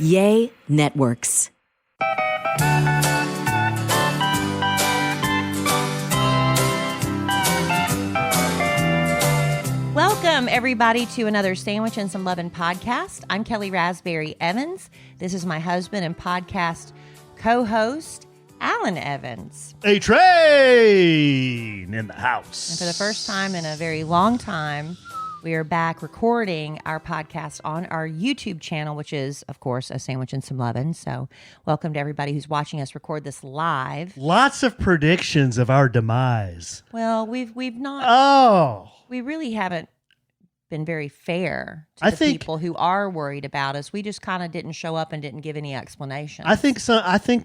Yay Networks. Welcome, everybody, to another Sandwich and Some Lovin' podcast. I'm Kellie Raspberry Evans. This is my husband and podcast co-host, Alan Evans. A train in the house. And for the first time in a very long time, we are back recording our podcast on our YouTube channel, which is, of course, A Sandwich and Some Lovin'. So welcome to everybody who's watching us record this live. Lots of predictions of our demise. Well, we've not... Oh. We really haven't been very fair to the people who are worried about us. We just kind of didn't show up and didn't give any explanation. I think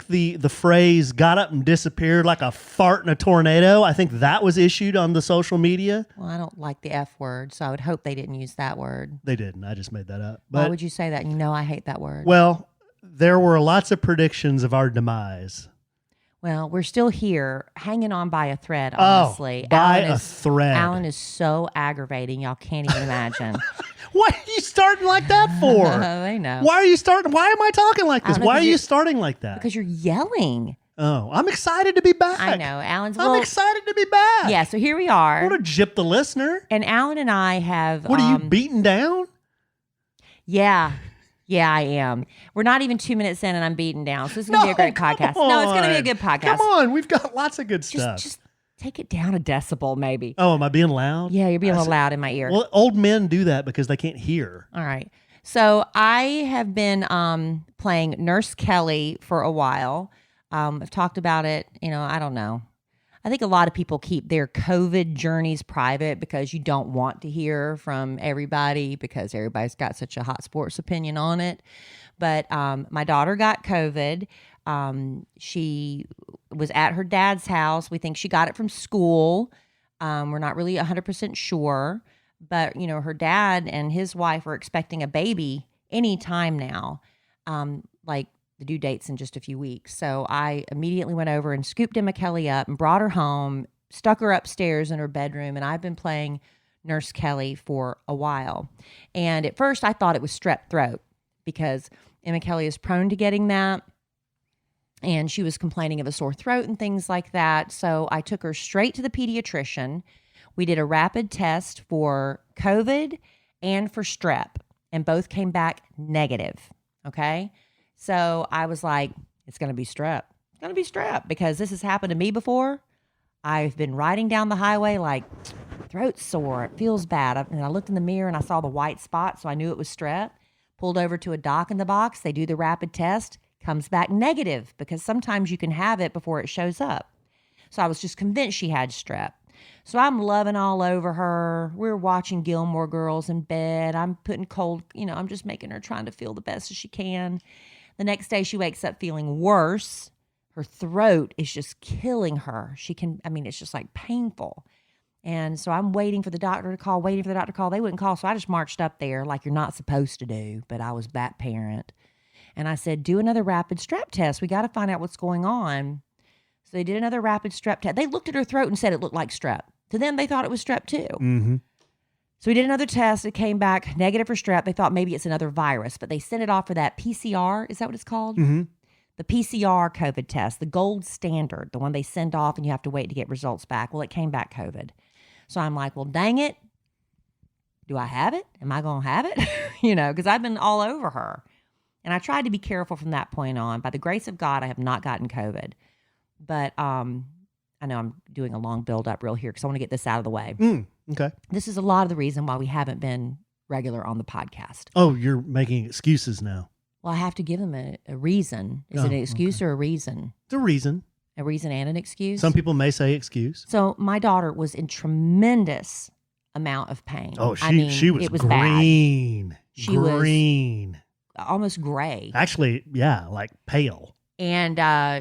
the phrase got up and disappeared like a fart in a tornado, I think that was issued on the social media. Well, I don't like the F word, so I would hope they didn't use that word. They didn't. I just made that up. Why would you say that? You know I hate that word. Well, there were lots of predictions of our demise. Well, we're still here, hanging on by a thread, honestly. Oh, by a thread. Alan is so aggravating, y'all can't even imagine. What are you starting like that for? They know. Why are you starting? Why am I talking like this? Why are you starting like that? Because you're yelling. Oh, I'm excited to be back. I know. I'm excited to be back. Yeah, so here we are. I want to gyp the listener. And Alan and I have... What are you, beaten down? Yeah. Yeah, I am. We're not even 2 minutes in and I'm beaten down. So this is going to be a great podcast. On. No, it's going to be a good podcast. Come on. We've got lots of good stuff. Just take it down a decibel, maybe. Oh, am I being loud? Yeah, you're being a little loud in my ear. Well, old men do that because they can't hear. All right. So I have been playing Nurse Kellie for a while. I've talked about it. I don't know. I think a lot of people keep their COVID journeys private because you don't want to hear from everybody because everybody's got such a hot sports opinion on it. But my daughter got COVID. She was at her dad's house. We think she got it from school. We're not really 100% sure. But, her dad and his wife are expecting a baby any time now. The due date's in just a few weeks. So I immediately went over and scooped Emma Kellie up and brought her home, stuck her upstairs in her bedroom, and I've been playing Nurse Kellie for a while. And at first I thought it was strep throat because Emma Kellie is prone to getting that. And she was complaining of a sore throat and things like that. So I took her straight to the pediatrician. We did a rapid test for COVID and for strep, and both came back negative, okay? So I was like, it's going to be strep. It's going to be strep because this has happened to me before. I've been riding down the highway like, throat's sore. It feels bad. And I looked in the mirror and I saw the white spot, so I knew it was strep. Pulled over to a doc in the box. They do the rapid test. Comes back negative because sometimes you can have it before it shows up. So I was just convinced she had strep. So I'm loving all over her. We're watching Gilmore Girls in bed. I'm putting cold, I'm just making her trying to feel the best as she can. The next day she wakes up feeling worse. Her throat is just killing her. It's just like painful. And so I'm waiting for the doctor to call. They wouldn't call. So I just marched up there like you're not supposed to do, but I was that parent. And I said, do another rapid strep test. We got to find out what's going on. So they did another rapid strep test. They looked at her throat and said it looked like strep. To them, they thought it was strep too. Mm-hmm. So we did another test. It came back negative for strep. They thought maybe it's another virus, but they sent it off for that PCR. Is that what it's called? Mm-hmm. The PCR COVID test, the gold standard, the one they send off and you have to wait to get results back. Well, it came back COVID. So I'm like, well, dang it. Do I have it? Am I going to have it? Because I've been all over her. And I tried to be careful from that point on. By the grace of God, I have not gotten COVID. But I know I'm doing a long build-up real here because I want to get this out of the way. Okay. This is a lot of the reason why we haven't been regular on the podcast. Oh, you're making excuses now. Well, I have to give them a reason. Is it an excuse or a reason? It's a reason. A reason and an excuse? Some people may say excuse. So my daughter was in tremendous amount of pain. Oh, she was it was green. Bad. She was almost gray. Actually, yeah, like pale. And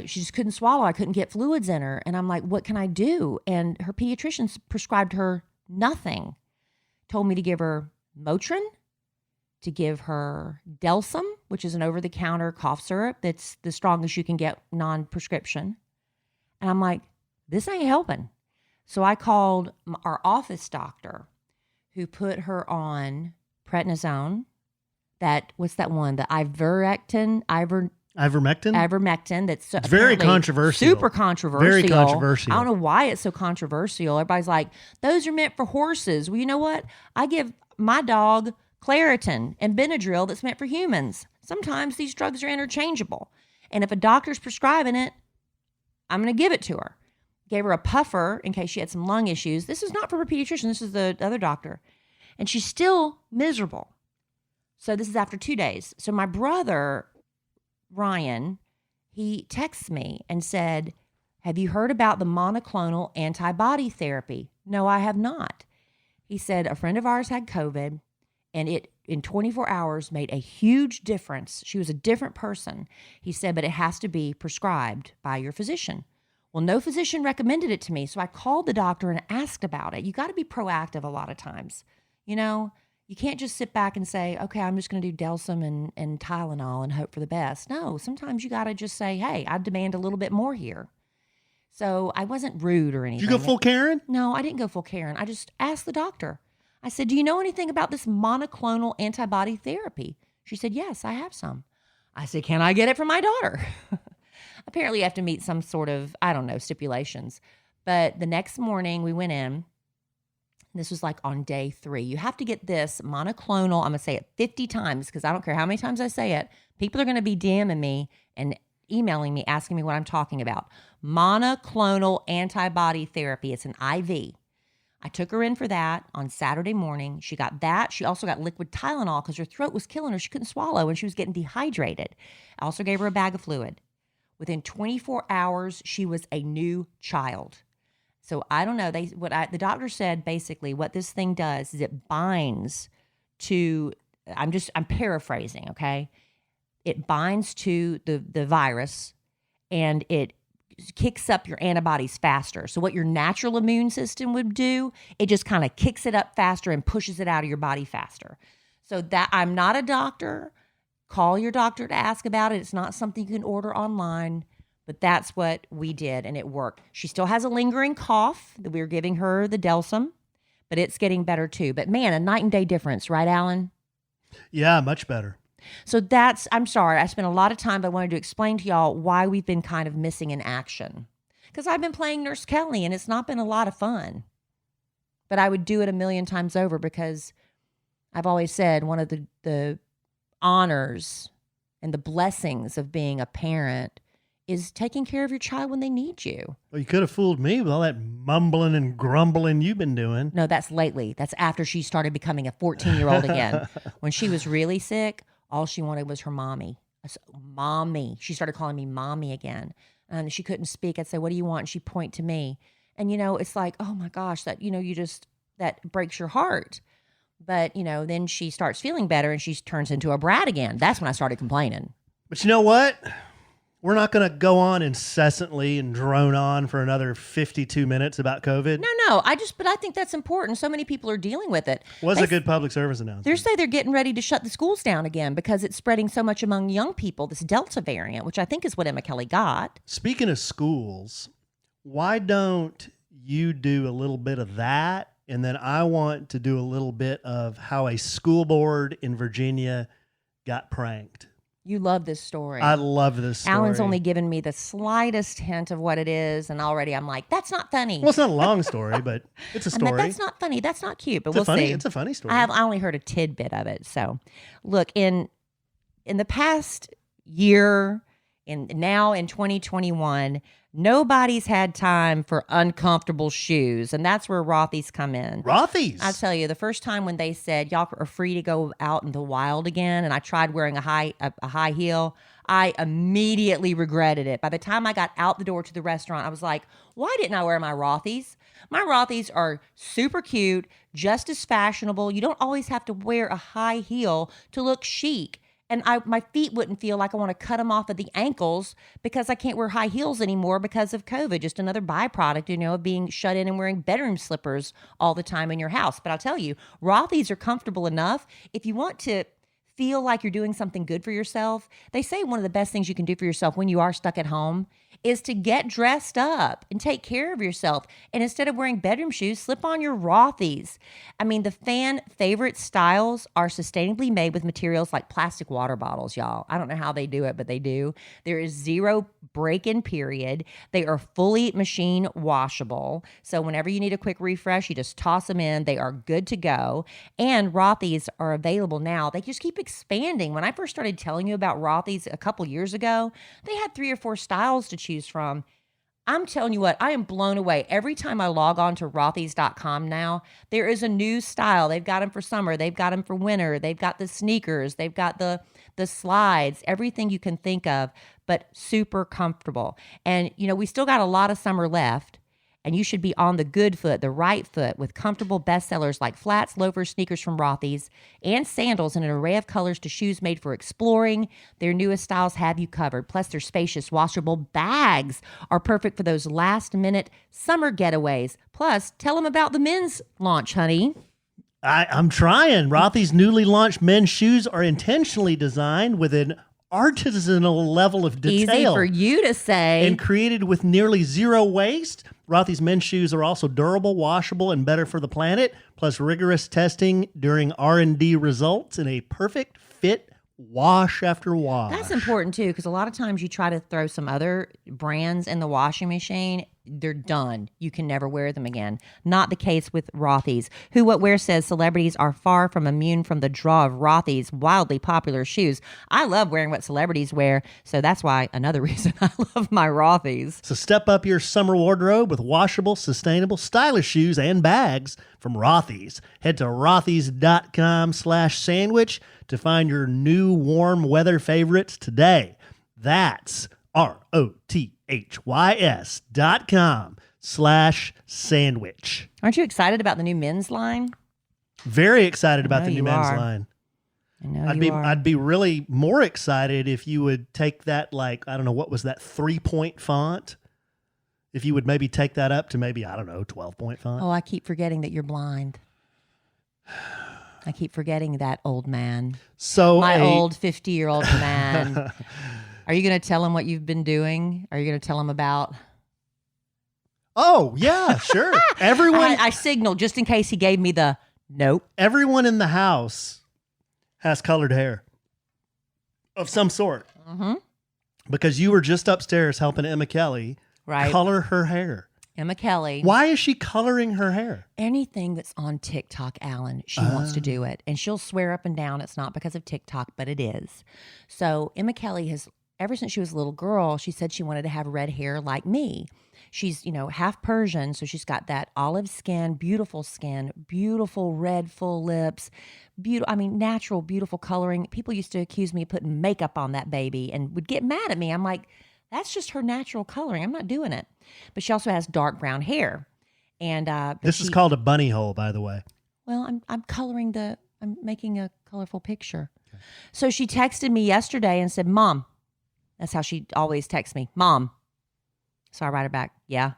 she just couldn't swallow. I couldn't get fluids in her. And I'm like, what can I do? And her pediatrician prescribed her nothing. Told me to give her Motrin, to give her Delsum, which is an over-the-counter cough syrup that's the strongest you can get non-prescription. And I'm like, this ain't helping. So I called our office doctor, who put her on prednisone, what's that one? The ivermectin. Ivermectin? That's it's very controversial. Super controversial. Very controversial. I don't know why it's so controversial. Everybody's like, those are meant for horses. Well, you know what? I give my dog Claritin and Benadryl that's meant for humans. Sometimes these drugs are interchangeable. And if a doctor's prescribing it, I'm going to give it to her. Gave her a puffer in case she had some lung issues. This is not from a pediatrician. This is the other doctor. And she's still miserable. So this is after 2 days. So my brother, Ryan, he texts me and said, have you heard about the monoclonal antibody therapy? No, I have not. He said a friend of ours had COVID and it in 24 hours made a huge difference. She was a different person. He said, but it has to be prescribed by your physician. Well, no physician recommended it to me. So I called the doctor and asked about it. You got to be proactive a lot of times. You know, you can't just sit back and say, okay, I'm just going to do Delsum and Tylenol and hope for the best. No, sometimes you got to just say, hey, I demand a little bit more here. So I wasn't rude or anything. Did you go full Karen? No, I didn't go full Karen. I just asked the doctor. I said, do you know anything about this monoclonal antibody therapy? She said, yes, I have some. I said, can I get it for my daughter? Apparently you have to meet some sort of, I don't know, stipulations. But the next morning we went in. This was like on day 3. You have to get this monoclonal. I'm going to say it 50 times because I don't care how many times I say it. People are going to be DMing me and emailing me, asking me what I'm talking about. Monoclonal antibody therapy. It's an IV. I took her in for that on Saturday morning. She got that. She also got liquid Tylenol because her throat was killing her. She couldn't swallow and she was getting dehydrated. I also gave her a bag of fluid. Within 24 hours, she was a new child. So I don't know. The doctor said basically what this thing does is it binds to, I'm paraphrasing, okay? It binds to the virus and it kicks up your antibodies faster. So what your natural immune system would do, it just kind of kicks it up faster and pushes it out of your body faster. So that I'm not a doctor. Call your doctor to ask about it. It's not something you can order online. But that's what we did, and it worked. She still has a lingering cough. We were giving her the Delsum, but it's getting better too. But man, a night and day difference, right, Alan? Yeah, much better. So I'm sorry, I spent a lot of time, but I wanted to explain to y'all why we've been kind of missing in action. Because I've been playing Nurse Kellie, and it's not been a lot of fun. But I would do it a million times over because I've always said one of the honors and the blessings of being a parent is taking care of your child when they need you. Well, you could have fooled me with all that mumbling and grumbling you've been doing. No, that's lately. That's after she started becoming a 14-year-old again. When she was really sick, all she wanted was her mommy. Mommy. She started calling me mommy again. And she couldn't speak. I'd say, what do you want? And she'd point to me. And, it's like, oh my gosh, that, that breaks your heart. But, then she starts feeling better and she turns into a brat again. That's when I started complaining. But you know what? We're not going to go on incessantly and drone on for another 52 minutes about COVID. No. But I think that's important. So many people are dealing with it. Was a good public service announcement. They say they're getting ready to shut the schools down again because it's spreading so much among young people, this Delta variant, which I think is what Emma Kellie got. Speaking of schools, why don't you do a little bit of that? And then I want to do a little bit of how a school board in Virginia got pranked. You love this story. I love this story. Alan's only given me the slightest hint of what it is, and already I'm like, that's not funny. Well, it's not a long story, but it's a story. That's not funny. That's not cute, but we'll see. It's a funny story. I only heard a tidbit of it. So, look, in the past year, now in 2021, nobody's had time for uncomfortable shoes, and that's where Rothy's come in. Rothy's? I tell you, the first time when they said y'all are free to go out in the wild again, and I tried wearing a high heel, I immediately regretted it. By the time I got out the door to the restaurant, I was like, why didn't I wear my Rothy's? My Rothy's are super cute, just as fashionable. You don't always have to wear a high heel to look chic. And my feet wouldn't feel like I want to cut them off at the ankles because I can't wear high heels anymore because of COVID. Just another byproduct, of being shut in and wearing bedroom slippers all the time in your house. But I'll tell you, Rothy's are comfortable enough. If you want to feel like you're doing something good for yourself, they say one of the best things you can do for yourself when you are stuck at home is to get dressed up and take care of yourself. And instead of wearing bedroom shoes, slip on your Rothys. I mean, the fan favorite styles are sustainably made with materials like plastic water bottles, y'all. I don't know how they do it, but they do. There is zero break-in period. They are fully machine washable. So whenever you need a quick refresh, you just toss them in. They are good to go. And Rothys are available now. They just keep expanding. When I first started telling you about Rothys a couple years ago, they had 3 or 4 styles to choose from. I'm telling you what, I am blown away. Every time I log on to Rothys.com now, there is a new style. They've got them for summer. They've got them for winter. They've got the sneakers. They've got the slides, everything you can think of, but super comfortable. And, you know, we still got a lot of summer left. And you should be on the good foot, the right foot, with comfortable bestsellers like flats, loafers, sneakers from Rothys, and sandals in an array of colors to shoes made for exploring. Their newest styles have you covered. Plus, their spacious, washable bags are perfect for those last-minute summer getaways. Plus, tell them about the men's launch, honey. I'm trying. Rothy's newly launched men's shoes are intentionally designed with an artisanal level of detail. Easy for you to say. And created with nearly zero waste. Rothy's men's shoes are also durable, washable, and better for the planet. Plus, rigorous testing during R&D results in a perfect fit wash after wash. That's important too, because a lot of times you try to throw some other brands in the washing machine, they're done. You can never wear them again. Not the case with Rothys. Who What Wear says celebrities are far from immune from the draw of Rothys' wildly popular shoes. I love wearing what celebrities wear, so that's why another reason I love my Rothys. So step up your summer wardrobe with washable, sustainable, stylish shoes and bags from Rothys. Head to rothys.com/sandwich to find your new warm weather favorites today. That's ROTHYS.com/sandwich. Aren't you excited about the new men's line? Very excited about the new men's are. line. I know I'd be really more excited if you would take that, like, I don't know, what was that, 3-point font? If you would maybe take that up to maybe, I don't know, 12-point font. Oh, I keep forgetting that you're blind. I keep forgetting that, old man. So my old 50-year-old man. Are you going to tell him what you've been doing? Are you going to tell him about? Oh, yeah, sure. Everyone. I signaled just in case he gave me the nope. Everyone in the house has colored hair of some sort. Mm-hmm. Because you were just upstairs helping Emma Kellie color her hair. Emma Kellie. Why is she coloring her hair? Anything that's on TikTok, Alan, she wants to do it. And she'll swear up and down it's not because of TikTok, but it is. So Emma Kellie has, ever since she was a little girl, she said she wanted to have red hair like me. She's, half Persian, so she's got that olive skin, beautiful red, full lips, natural, beautiful coloring. People used to accuse me of putting makeup on that baby and would get mad at me. I'm like, that's just her natural coloring. I'm not doing it. But she also has dark brown hair. And this is called a bunny hole, by the way. Well, I'm making a colorful picture. Okay. So she texted me yesterday and said, Mom. That's how she always texts me, Mom. So I write her back, yeah.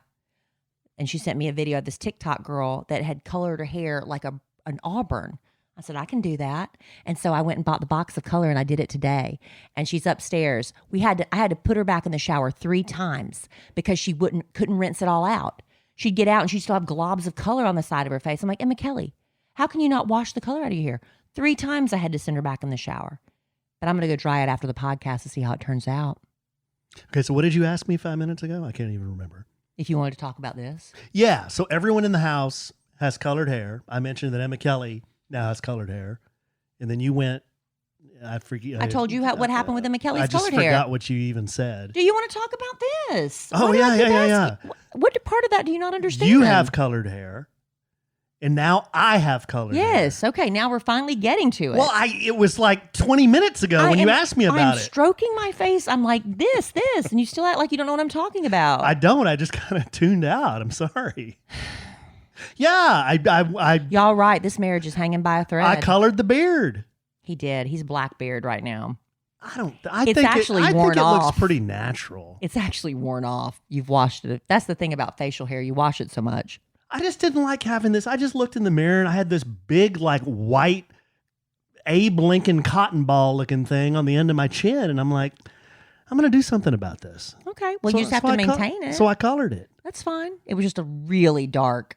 And she sent me a video of this TikTok girl that had colored her hair like an auburn. I said, I can do that. And so I went and bought the box of color and I did it today. And she's upstairs. I had to put her back in the shower 3 times because she couldn't rinse it all out. She'd get out and she'd still have globs of color on the side of her face. I'm like, Emma Kellie, how can you not wash the color out of your hair? 3 times I had to send her back in the shower. But I'm going to go dry it after the podcast to see how it turns out. Okay, so what did you ask me 5 minutes ago? I can't even remember. If you wanted to talk about this. Yeah, so everyone in the house has colored hair. I mentioned that Emma Kellie now has colored hair. And then you went, I forget. I told you what happened with Emma Kellie's colored hair. I just forgot what you even said. Do you want to talk about this? Oh, yeah. What part of that do you not understand? You have colored hair. And now I have colored hair. Yes. Okay. Now we're finally getting to it. Well, it was like 20 minutes ago when you asked me about I'm it. stroking my face. I'm like, this, and you still act like you don't know what I'm talking about. I don't. I just kind of tuned out. I'm sorry. Yeah. Y'all right. This marriage is hanging by a thread. I colored the beard. He did. He's black beard right now. I think it looks pretty natural. It's actually worn off. You've washed it. That's the thing about facial hair. You wash it so much. I just didn't like having this. I just looked in the mirror and I had this big, like, white Abe Lincoln cotton ball looking thing on the end of my chin. And I'm like, I'm going to do something about this. Okay. Well, you just have to maintain it. So I colored it. That's fine. It was just a really dark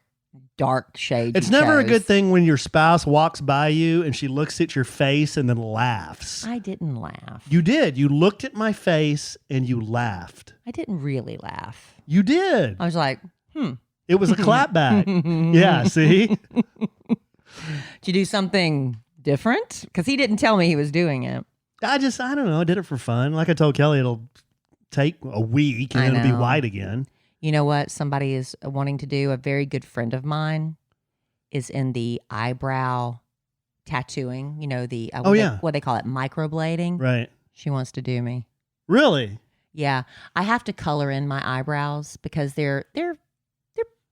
shade. It's never a good thing when your spouse walks by you and she looks at your face and then laughs. I didn't laugh. You did. You looked at my face and you laughed. I didn't really laugh. You did. I was like, It was a clapback. Yeah, see? Did you do something different? Because he didn't tell me he was doing it. I don't know. I did it for fun. Like I told Kelly, it'll take a week and it'll be white again. You know what somebody is wanting to do? A very good friend of mine is in the eyebrow tattooing. You know, the what they call it, microblading. Right. She wants to do me. Really? Yeah. I have to color in my eyebrows because they're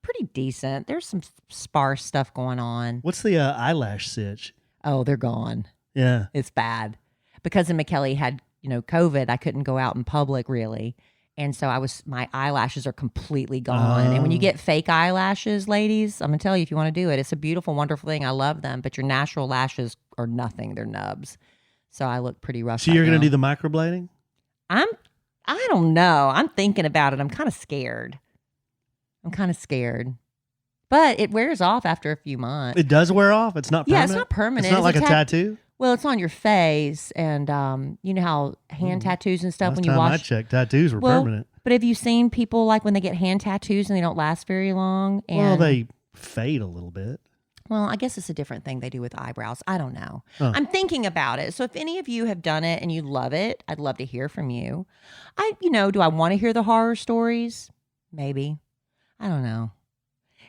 pretty decent. There's some sparse stuff going on. What's the eyelash sitch? Oh, they're gone. Yeah. It's bad. Because McKellie had, COVID, I couldn't go out in public really. And so my eyelashes are completely gone. And when you get fake eyelashes, ladies, I'm going to tell you, if you want to do it, it's a beautiful, wonderful thing. I love them. But your natural lashes are nothing. They're nubs. So I look pretty rough. So you're going to do the microblading? I don't know. I'm thinking about it. I'm kind of scared. But it wears off after a few months. It does wear off? It's not permanent? Yeah, it's not permanent. It's not like a tattoo? Well, it's on your face, and you know how hand tattoos and stuff, Last when you time wash. I checked, tattoos were permanent. But have you seen people like when they get hand tattoos and they don't last very long? And, they fade a little bit. Well, I guess it's a different thing they do with eyebrows. I don't know. Huh. I'm thinking about it. So if any of you have done it and you love it, I'd love to hear from you. Do I want to hear the horror stories? Maybe. I don't know.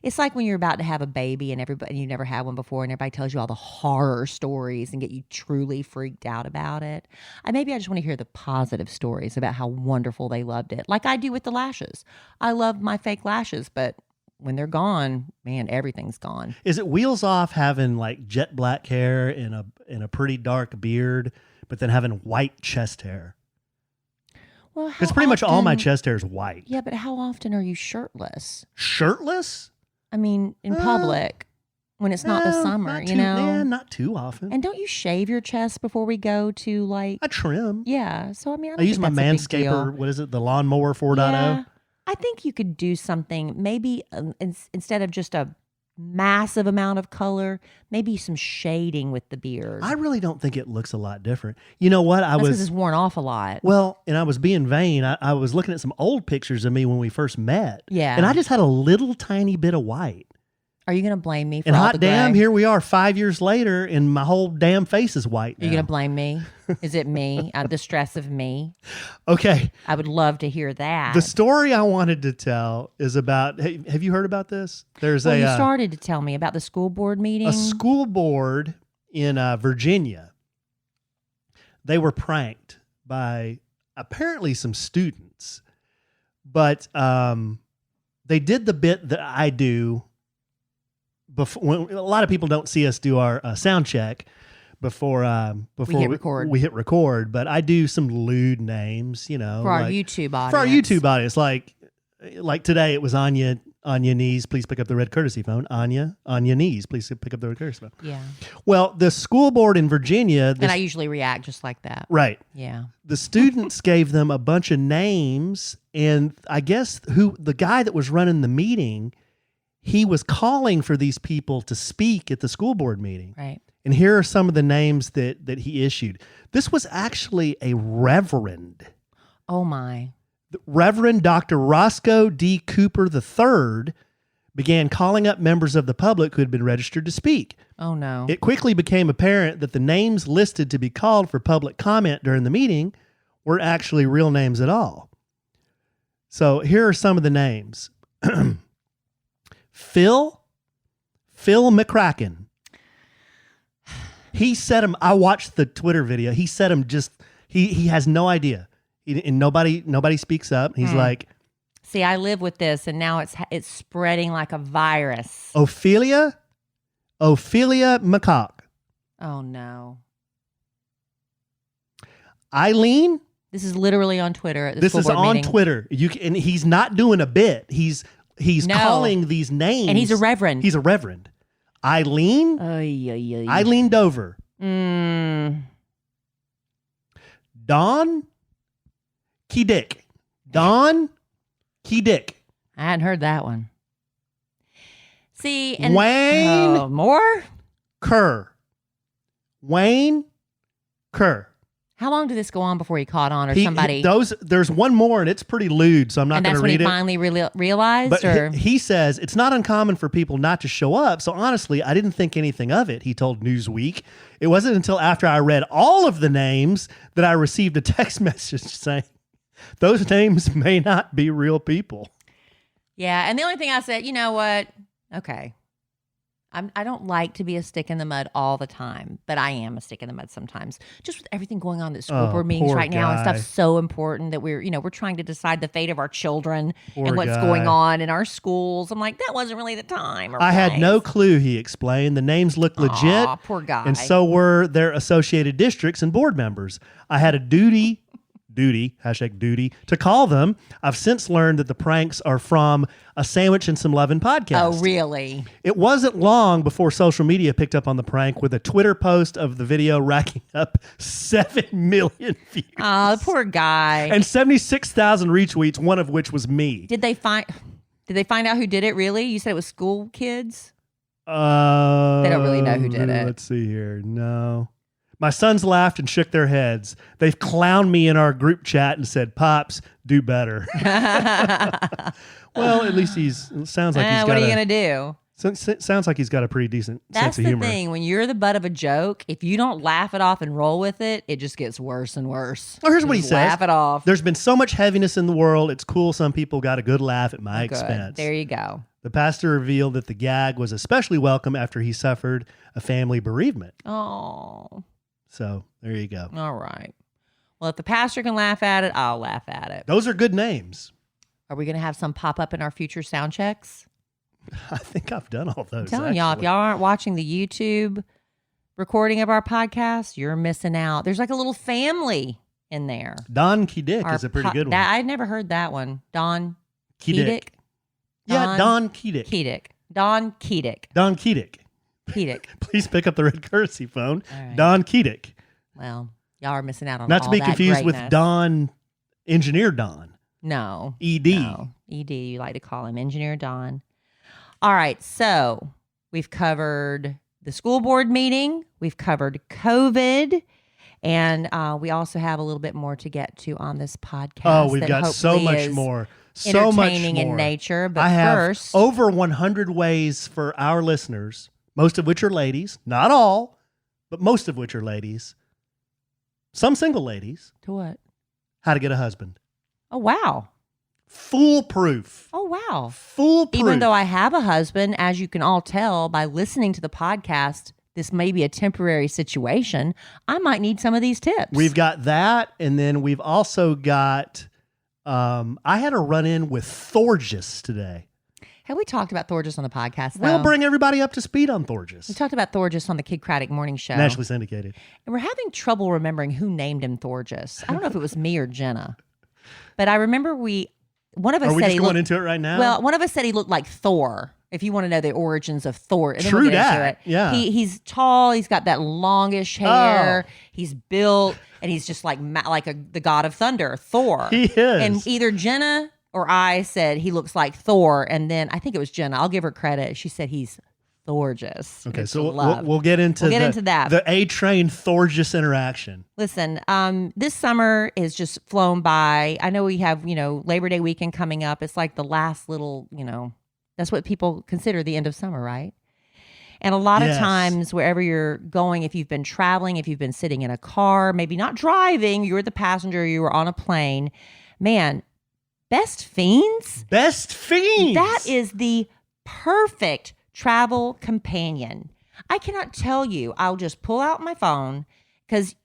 It's like when you're about to have a baby and you never had one before and everybody tells you all the horror stories and get you truly freaked out about it. Maybe I just want to hear the positive stories about how wonderful they loved it. Like I do with the lashes. I love my fake lashes, but when they're gone, man, everything's gone. Is it wheels off having like jet black hair and a pretty dark beard, but then having white chest hair? Well, because pretty much all my chest hair is white. Yeah, but how often are you shirtless? Shirtless? I mean, in public, when it's not the summer, Yeah, not too often. And don't you shave your chest before we go to like? I trim. Yeah, so I mean, I use my Manscaper. What is it? The Lawnmower 4.0. Yeah, I think you could do something. Maybe instead of just a massive amount of color, maybe some shading with the beard. I really don't think it looks a lot different. You know what? Because it's worn off a lot. Well, and I was being vain. I was looking at some old pictures of me when we first met. Yeah. And I just had a little tiny bit of white. Are you going to blame me for and all hot the gray? damn, here we are 5 years later, and my whole damn face is white now. Are you going to blame me? Is it me? The stress of me? Okay. I would love to hear that. The story I wanted to tell is about, have you heard about this? You started to tell me about the school board meeting. A school board in Virginia. They were pranked by apparently some students, but they did the bit that I do. When a lot of people don't see us do our sound check before we hit record, but I do some lewd names, for our YouTube audience. For our YouTube audience, like today, it was Anya Knees, please pick up the red courtesy phone. Anya Knees, please pick up the red courtesy phone. Yeah. Well, the school board in Virginia, and I usually react just like that. Right. Yeah. The students gave them a bunch of names, and I guess the guy that was running the meeting, he was calling for these people to speak at the school board meeting. Right. And here are some of the names that he issued. This was actually a reverend. Oh, my. Reverend Dr. Roscoe D. Cooper III began calling up members of the public who had been registered to speak. Oh, no. It quickly became apparent that the names listed to be called for public comment during the meeting weren't actually real names at all. So here are some of the names. Phil McCracken. He said him. I watched the Twitter video. He said him he has no idea. And nobody speaks up. He's like, see, I live with this, and now it's spreading like a virus. Ophelia McCall. Oh no. Eileen. This is literally on Twitter. This is on meeting. Twitter. And he's not doing a bit. He's calling these names. And he's a reverend. Eileen. Eileen Dover. Don Key Dick. Don Key Dick. I hadn't heard that one. See, and Wayne more? Kerr. Wayne Kerr. How long did this go on before he caught on, or somebody? There's one more, and it's pretty lewd, so I'm not going to read it. And that's when he finally realized? But he says, it's not uncommon for people not to show up, so honestly, I didn't think anything of it, he told Newsweek. It wasn't until after I read all of the names that I received a text message saying, those names may not be real people. Yeah, and the only thing I said, you know what? Okay. I don't like to be a stick in the mud all the time, but I am a stick in the mud sometimes. Just with everything going on at school board meetings right now and stuff so important that we're trying to decide the fate of our children and what's going on in our schools. I'm like, that wasn't really the time. I had no clue, he explained. The names looked legit. Aw, poor guy. And so were their associated districts and board members. I had a duty, to call them. I've since learned that the pranks are from A Sandwich and Some Lovin' podcast. Oh, really? It wasn't long before social media picked up on the prank with a Twitter post of the video racking up 7 million views. Oh, the poor guy. And 76,000 retweets, one of which was me. Did they find out who did it, really? You said it was school kids? They don't really know who did it. Let's see here. No. My sons laughed and shook their heads. They've clowned me in our group chat and said, "Pops, do better." Well, at least sounds like he's got. What are you gonna do? Sounds like he's got a pretty decent sense of humor. That's the thing. When you're the butt of a joke, if you don't laugh it off and roll with it, it just gets worse and worse. Oh, here's what he says. Laugh it off. There's been so much heaviness in the world. It's cool some people got a good laugh at my expense. There you go. The pastor revealed that the gag was especially welcome after he suffered a family bereavement. Oh. So there you go. All right. Well, if the pastor can laugh at it, I'll laugh at it. Those are good names. Are we going to have some pop up in our future sound checks? I think I've done all those. I'm telling y'all, if y'all aren't watching the YouTube recording of our podcast, you're missing out. There's like a little family in there. Don Key Dick is a pretty good one. I'd never heard that one. Don Key Dick. Yeah, Don Key Dick. Don Key Dick. Don Key Dick. Please pick up the red currency phone. Right. Don Key Dick. Well, y'all are missing out on not all to be that confused greatness. with Don, Engineer Don. No. ED. No. ED, you like to call him Engineer Don. All right, so we've covered the school board meeting. We've covered COVID. And we also have a little bit more to get to on this podcast. Oh, we've got so much more. So much entertaining more. In nature. But I have first, over 100 ways for our listeners, most of which are ladies. Not all, but most of which are ladies. Some single ladies. To what? How to get a husband. Oh, wow. Foolproof. Oh, wow. Foolproof. Even though I have a husband, as you can all tell by listening to the podcast, this may be a temporary situation. I might need some of these tips. We've got that, and then we've also got, I had a run-in with Thorgis today. Have we talked about Thorgis on the podcast, though? We'll bring everybody up to speed on Thorgis. We talked about Thorgis on the Kid Craddock Morning Show. Nationally syndicated. And we're having trouble remembering who named him Thorgis. I don't know if it was me or Jenna. But I remember one of us Are we said just he going looked, into it right now? Well, one of us said he looked like Thor. If you want to know the origins of Thor, and then True we'll get that. into it. Yeah. He's tall. He's got that longish hair. Oh. He's built, and he's just like the god of thunder, Thor. He is. And either Jenna or I said he looks like Thor, and then I think it was Jenna. I'll give her credit. She said he's Thorgis. Okay, so we'll get into that. The A-Train Thorgis interaction. Listen, this summer is just flown by. I know we have, Labor Day weekend coming up. It's like the last little, that's what people consider the end of summer, right? And a lot of times, wherever you're going, if you've been traveling, if you've been sitting in a car, maybe not driving, you were the passenger, you were on a plane, man, Best Fiends? Best Fiends! That is the perfect travel companion. I cannot tell you. I'll just pull out my phone and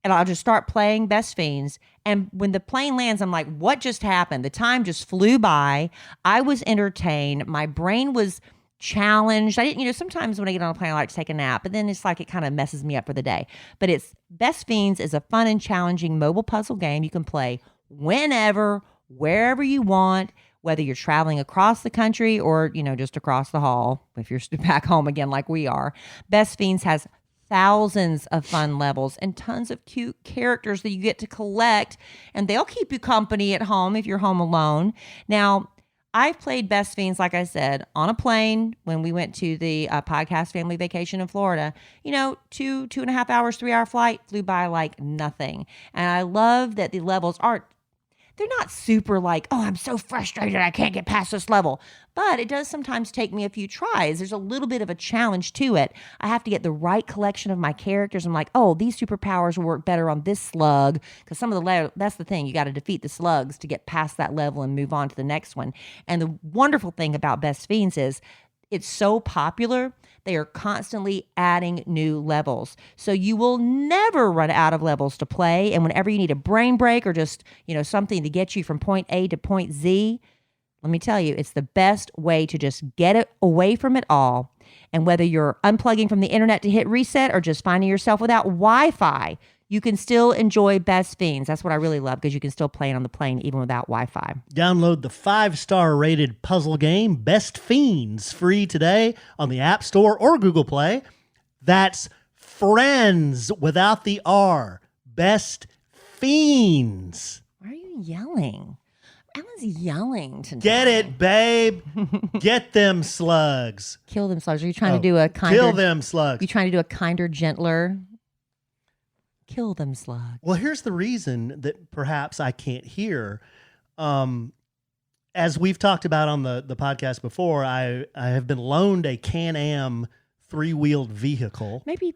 I'll just start playing Best Fiends. And when the plane lands, I'm like, what just happened? The time just flew by. I was entertained. My brain was challenged. I didn't, sometimes when I get on a plane, I like to take a nap, but then it's like it kind of messes me up for the day. But Best Fiends is a fun and challenging mobile puzzle game you can play whenever, wherever you want, whether you're traveling across the country or, just across the hall, if you're back home again like we are. Best Fiends has thousands of fun levels and tons of cute characters that you get to collect, and they'll keep you company at home if you're home alone. Now, I've played Best Fiends, like I said, on a plane when we went to the podcast family vacation in Florida. 2.5 hours, 3-hour flight flew by like nothing. And I love that the levels they're not super like, oh, I'm so frustrated I can't get past this level. But it does sometimes take me a few tries. There's a little bit of a challenge to it. I have to get the right collection of my characters. I'm like, oh, these superpowers will work better on this slug. Because that's the thing. You got to defeat the slugs to get past that level and move on to the next one. And the wonderful thing about Best Fiends is it's so popular. They are constantly adding new levels. So you will never run out of levels to play. And whenever you need a brain break or just, something to get you from point A to point Z, let me tell you, it's the best way to just get it away from it all. And whether you're unplugging from the internet to hit reset or just finding yourself without Wi-Fi, you can still enjoy Best Fiends. That's what I really love, because you can still play it on the plane even without Wi-Fi. Download the 5-star rated puzzle game Best Fiends free today on the App Store or Google Play. That's Friends without the R. Best Fiends. Why are you yelling? Alan's yelling tonight. Get it, babe. Get them slugs. Kill them slugs. Are you trying to do a kinder... Kill them slugs. You trying to do a kinder, gentler... Kill them slugs. Well, here's the reason that perhaps I can't hear. As we've talked about on the podcast before, I have been loaned a Can-Am 3-wheeled vehicle. Maybe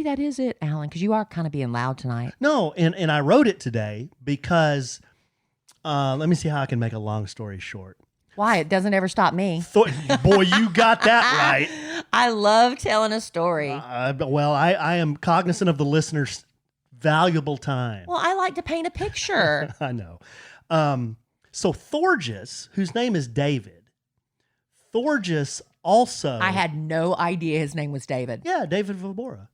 that is it, Alan, because you are kind of being loud tonight. No, and I wrote it today because, let me see how I can make a long story short. Why? It doesn't ever stop me. Boy, you got that right. I love telling a story. Well, I am cognizant of the listener's valuable time. Well, I like to paint a picture. I know. So Thorgis, whose name is David, Thorgis also... I had no idea his name was David. Yeah, David Villabora.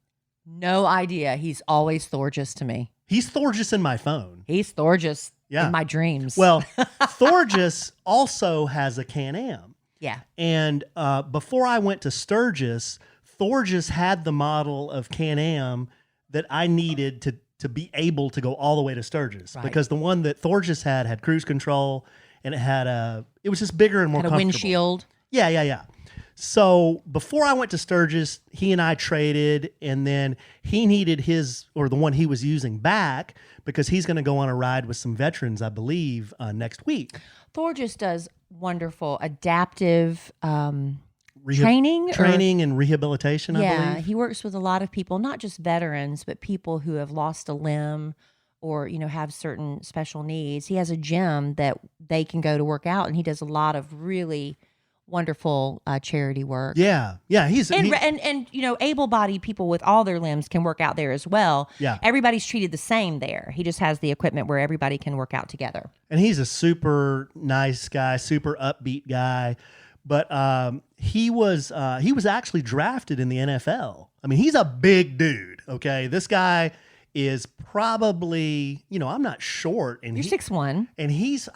No idea. He's always Thorgis to me. He's Thorgis in my phone. He's Thorgis in my dreams. Well, Thorgis also has a Can-Am. Yeah. And before I went to Sturgis, Thorgis had the model of Can-Am that I needed to be able to go all the way to Sturgis. Right. Because the one that Thorgis had cruise control, and it was just bigger and more comfortable. A windshield. Yeah. So before I went to Sturgis, he and I traded, and then he needed the one he was using back, because he's going to go on a ride with some veterans, I believe, next week. Thorgis does wonderful adaptive training and rehabilitation, I believe. Yeah, he works with a lot of people, not just veterans, but people who have lost a limb or, have certain special needs. He has a gym that they can go to work out, and he does a lot of really wonderful charity work. Yeah. He's able-bodied people with all their limbs can work out there as well. Yeah. Everybody's treated the same there. He just has the equipment where everybody can work out together. And he's a super nice guy, super upbeat guy. But he was actually drafted in the NFL. I mean, he's a big dude. Okay, this guy is probably, I'm not short, and you're 6'1", and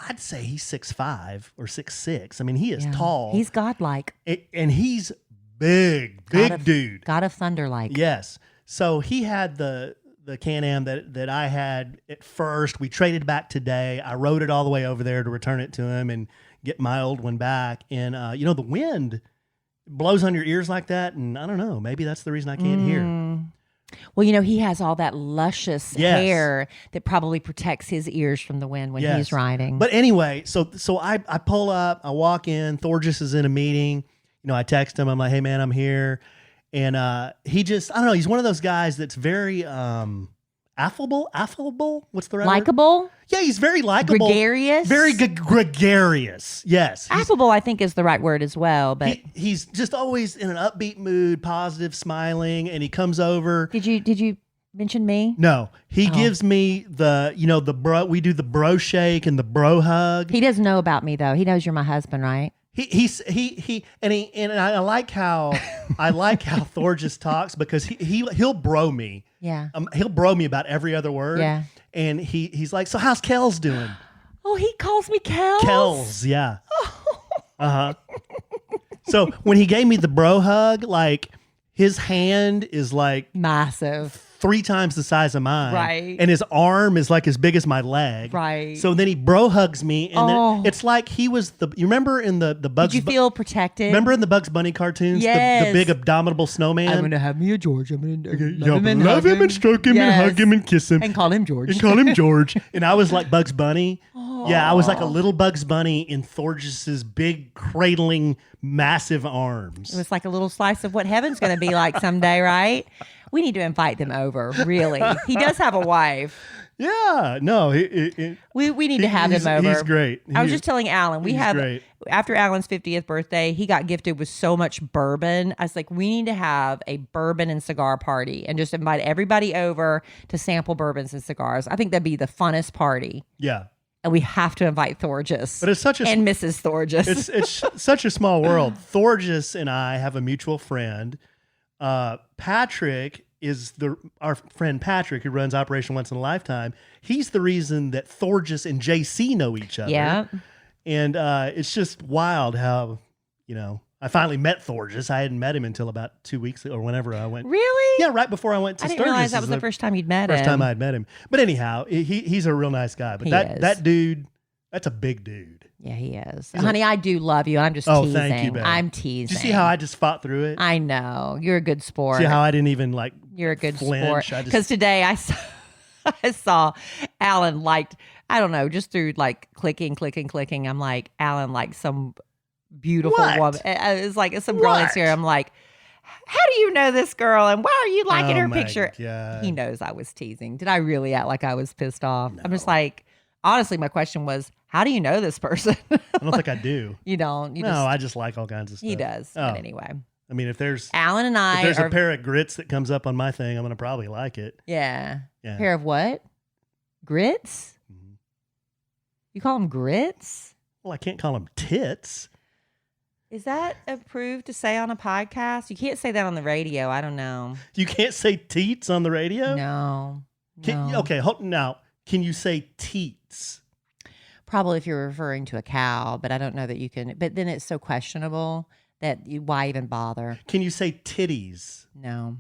I'd say he's 6'5" or 6'6". I mean, he is tall. He's godlike, and he's big dude. God of thunder like. Yes. So he had the Can-Am that I had at first. We traded back today. I rode it all the way over there to return it to him and get my old one back. And, the wind blows on your ears like that. And I don't know, maybe that's the reason I can't hear. Well, he has all that luscious hair that probably protects his ears from the wind when he's riding. But anyway, so I pull up, I walk in, Thorgis is in a meeting. I text him. I'm like, hey, man, I'm here. And he just, I don't know, he's one of those guys that's very affable. What's the right word? Likeable? Yeah, he's very likable. Gregarious? Very gregarious, yes. Affable, I think, is the right word as well. But he's just always in an upbeat mood, positive, smiling, and he comes over. Did you mention me? No. He gives me the bro, we do the bro shake and the bro hug. He doesn't know about me, though. He knows you're my husband, right? And I like how Thorgis talks, because he'll bro me. Yeah. He'll bro me about every other word. Yeah. And he's like, so how's Kells doing? Oh, he calls me Kells? Kells, yeah. Uh-huh. So when he gave me the bro hug, like his hand is like Massive. 3 times the size of mine. Right. And his arm is like as big as my leg. Right. So then he bro hugs me. And then it's like he was you remember in the Bugs Did you feel protected? Remember in the Bugs Bunny cartoons? Yes. The big abominable snowman? I'm going to have me a George. I'm going to love him and stroke him and hug him and kiss him. And call him George. And I was like Bugs Bunny. Yeah, I was like a little Bugs Bunny in Thorgis's big, cradling, massive arms. It was like a little slice of what heaven's going to be like someday, right? We need to invite them over, really. He does have a wife. Yeah, no. We need to have him over. He's great. I was just telling Alan, great. After Alan's 50th birthday, he got gifted with so much bourbon. I was like, we need to have a bourbon and cigar party and just invite everybody over to sample bourbons and cigars. I think that'd be the funnest party. Yeah. And we have to invite Thorgis. But it's such and Mrs. Thorgis. It's such a small world. Thorgis and I have a mutual friend. Patrick is our friend Patrick, who runs Operation Once in a Lifetime. He's the reason that Thorgis and JC know each other. Yeah. And it's just wild how, I finally met Thorgis. I hadn't met him until about 2 weeks ago or whenever I went. Really? Yeah, right before I went to Sturgis. I didn't realize that was the first time you'd met him. First time I'd met him. But anyhow, he's a real nice guy. But that dude, that's a big dude. Yeah, he is. Honey, I do love you. I'm just teasing. Thank you, babe. I'm teasing. Did you see how I just fought through it? I know. You're a good sport. See how I didn't even You're a good flinch? sport. Because today I saw Alan I don't know, just through clicking. I'm like, Alan like some beautiful woman. It's like some girl next here. I'm like, how do you know this girl? And why are you liking her picture? God. He knows I was teasing. Did I really act like I was pissed off? No. I'm just like, honestly, my question was, how do you know this person? I don't think I do. You don't. I just like all kinds of stuff. He does. But anyway. I mean, if there's Alan and I a pair of grits that comes up on my thing, I'm going to probably like it. Yeah. Pair of what? Grits? Mm-hmm. You call them grits? Well, I can't call them tits. Is that approved to say on a podcast? You can't say that on the radio. I don't know. You can't say teats on the radio? No. Okay, now, can you say teats? Probably if you're referring to a cow, but I don't know that you can. But then it's so questionable that why even bother? Can you say titties? No.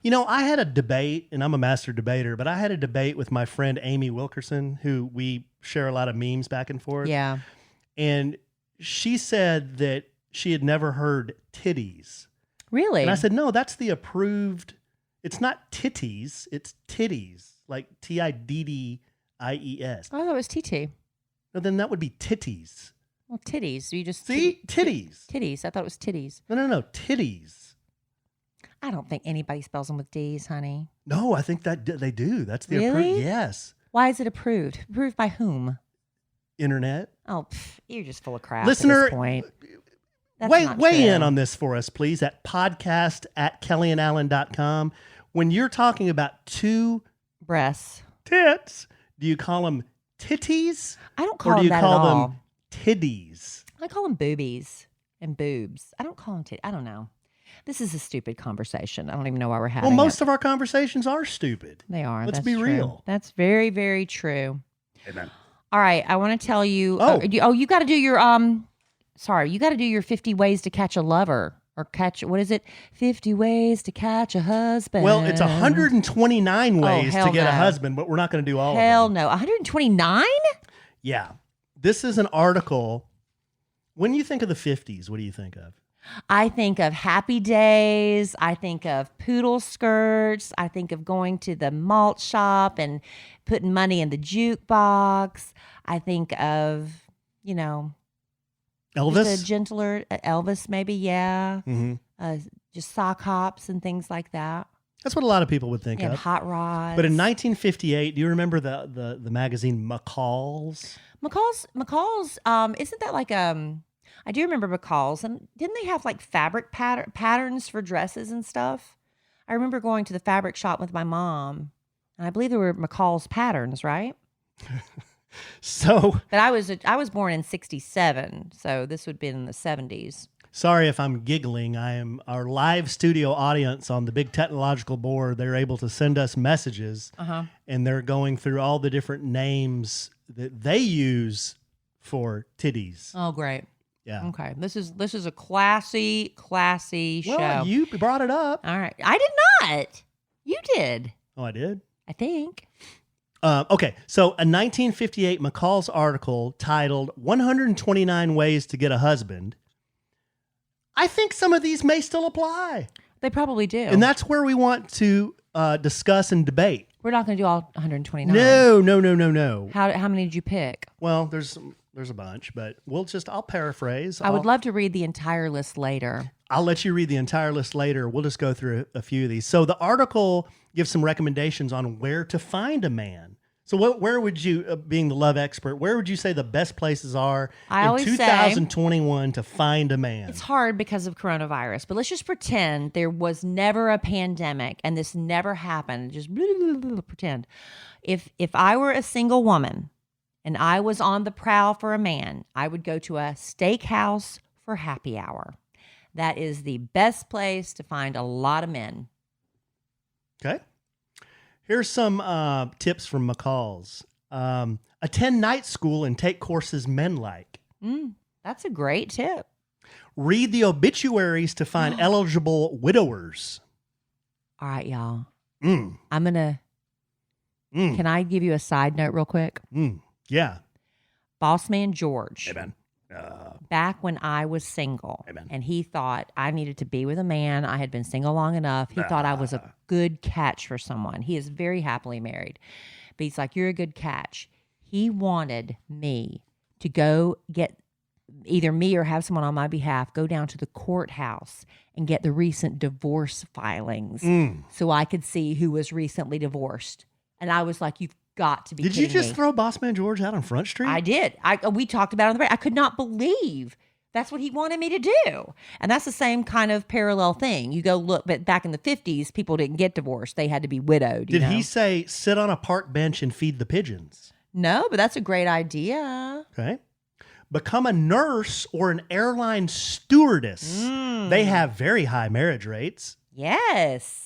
I had a debate, and I'm a master debater, but I had a debate with my friend Amy Wilkerson, who we share a lot of memes back and forth. Yeah. And she said that she had never heard titties. Really? And I said, no, that's the approved. It's not titties, it's titties, like Tiddies. Oh, that was TT. No, then that would be titties. Well, titties. You just see titties. Titties. I thought it was titties. No, titties. I don't think anybody spells them with D's, honey. No, I think that they do. That's the really? approved. Yes. Why is it approved? Approved by whom? Internet. Oh, you're just full of crap. Listener, at this point. Weigh in on this for us, please, at podcast@kellyandallen.com. When you're talking about two breasts, tits, do you call them titties? I don't call them that at all. Or do you call them tiddies? I call them boobies and boobs. I don't call them titties. I don't know. This is a stupid conversation. I don't even know why we're having it. Well, most of our conversations are stupid. They are. Let's be real. That's very, very true. Amen. All right. I want to tell you. You got to do your you got to do your 50 ways to catch a lover or catch, what is it? 50 ways to catch a husband. Well, it's 129 ways to get a no. husband, but we're not going to do all Hell of them. no. 129? Yeah. This is an article. When you think of the 50s, what do you think of? I think of happy days. I think of poodle skirts. I think of going to the malt shop and putting money in the jukebox. I think of, Elvis? Just a gentler Elvis, maybe, yeah. Mm-hmm. Just sock hops and things like that. That's what a lot of people would think and of. Hot rods. But in 1958, do you remember the magazine McCall's? McCall's, isn't that like I do remember McCall's, and didn't they have like fabric patterns for dresses and stuff? I remember going to the fabric shop with my mom, and I believe there were McCall's patterns, right? But I was born in 1967, so this would be in the 1970s. Sorry if I'm giggling. I am our live studio audience on the big technological board. They're able to send us messages, and they're going through all the different names that they use for titties. Oh, great. Yeah. Okay. This is a classy show. Well, you brought it up. All right. I did not. You did. Oh, I did? I think. Okay. So a 1958 McCall's article titled 129 Ways to Get a Husband. I think some of these may still apply. They probably do. And that's where we want to discuss and debate. We're not going to do all 129. No. How many did you pick? Well, there's a bunch, but I'll paraphrase. I would love to read the entire list later. I'll let you read the entire list later. We'll just go through a few of these. So the article gives some recommendations on where to find a man. So where would you, being the love expert, where would you say the best places are in 2021 to find a man? It's hard because of coronavirus, but let's just pretend there was never a pandemic and this never happened. Just pretend. If I were a single woman and I was on the prowl for a man, I would go to a steakhouse for happy hour. That is the best place to find a lot of men. Okay. Here's some tips from McCall's. Attend night school and take courses men like. That's a great tip. Read the obituaries to find eligible widowers. All right, y'all. Mm. I'm going to... Can I give you a side note real quick? Yeah. Boss man George. Amen. Back when I was single, Amen. and he thought I needed to be with a man, I had been single long enough. He thought I was a good catch for someone. He is very happily married. But he's like, you're a good catch. He wanted me to go get either me or have someone on my behalf go down to the courthouse and get the recent divorce filings so I could see who was recently divorced. And I was like, you've got to be kidding me. Did you just throw Boss Man George out on Front Street? I did. We talked about it on the break. I could not believe that's what he wanted me to do. And that's the same kind of parallel thing. You go look, but back in the 50s, people didn't get divorced. They had to be widowed. Did he say sit on a park bench and feed the pigeons? No, but that's a great idea. Okay. Become a nurse or an airline stewardess. They have very high marriage rates. Yes.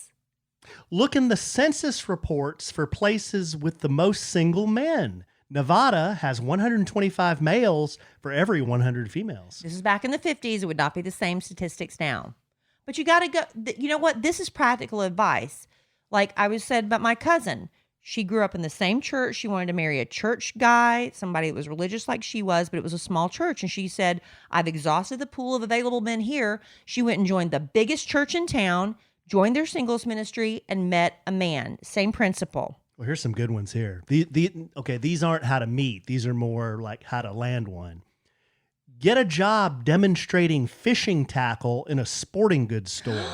Look in the census reports for places with the most single men. Nevada has 125 males for every 100 females. This is back in the 50s. It would not be the same statistics now. But you got to go. You know what? This is practical advice. Like I was said about my cousin. She grew up in the same church. She wanted to marry a church guy, somebody that was religious like she was, but it was a small church. And she said, I've exhausted the pool of available men here. She went and joined the biggest church in town, joined their singles ministry, and met a man. Same principle. Well, here's some good ones here. These aren't how to meet. These are more like how to land one. Get a job demonstrating fishing tackle in a sporting goods store.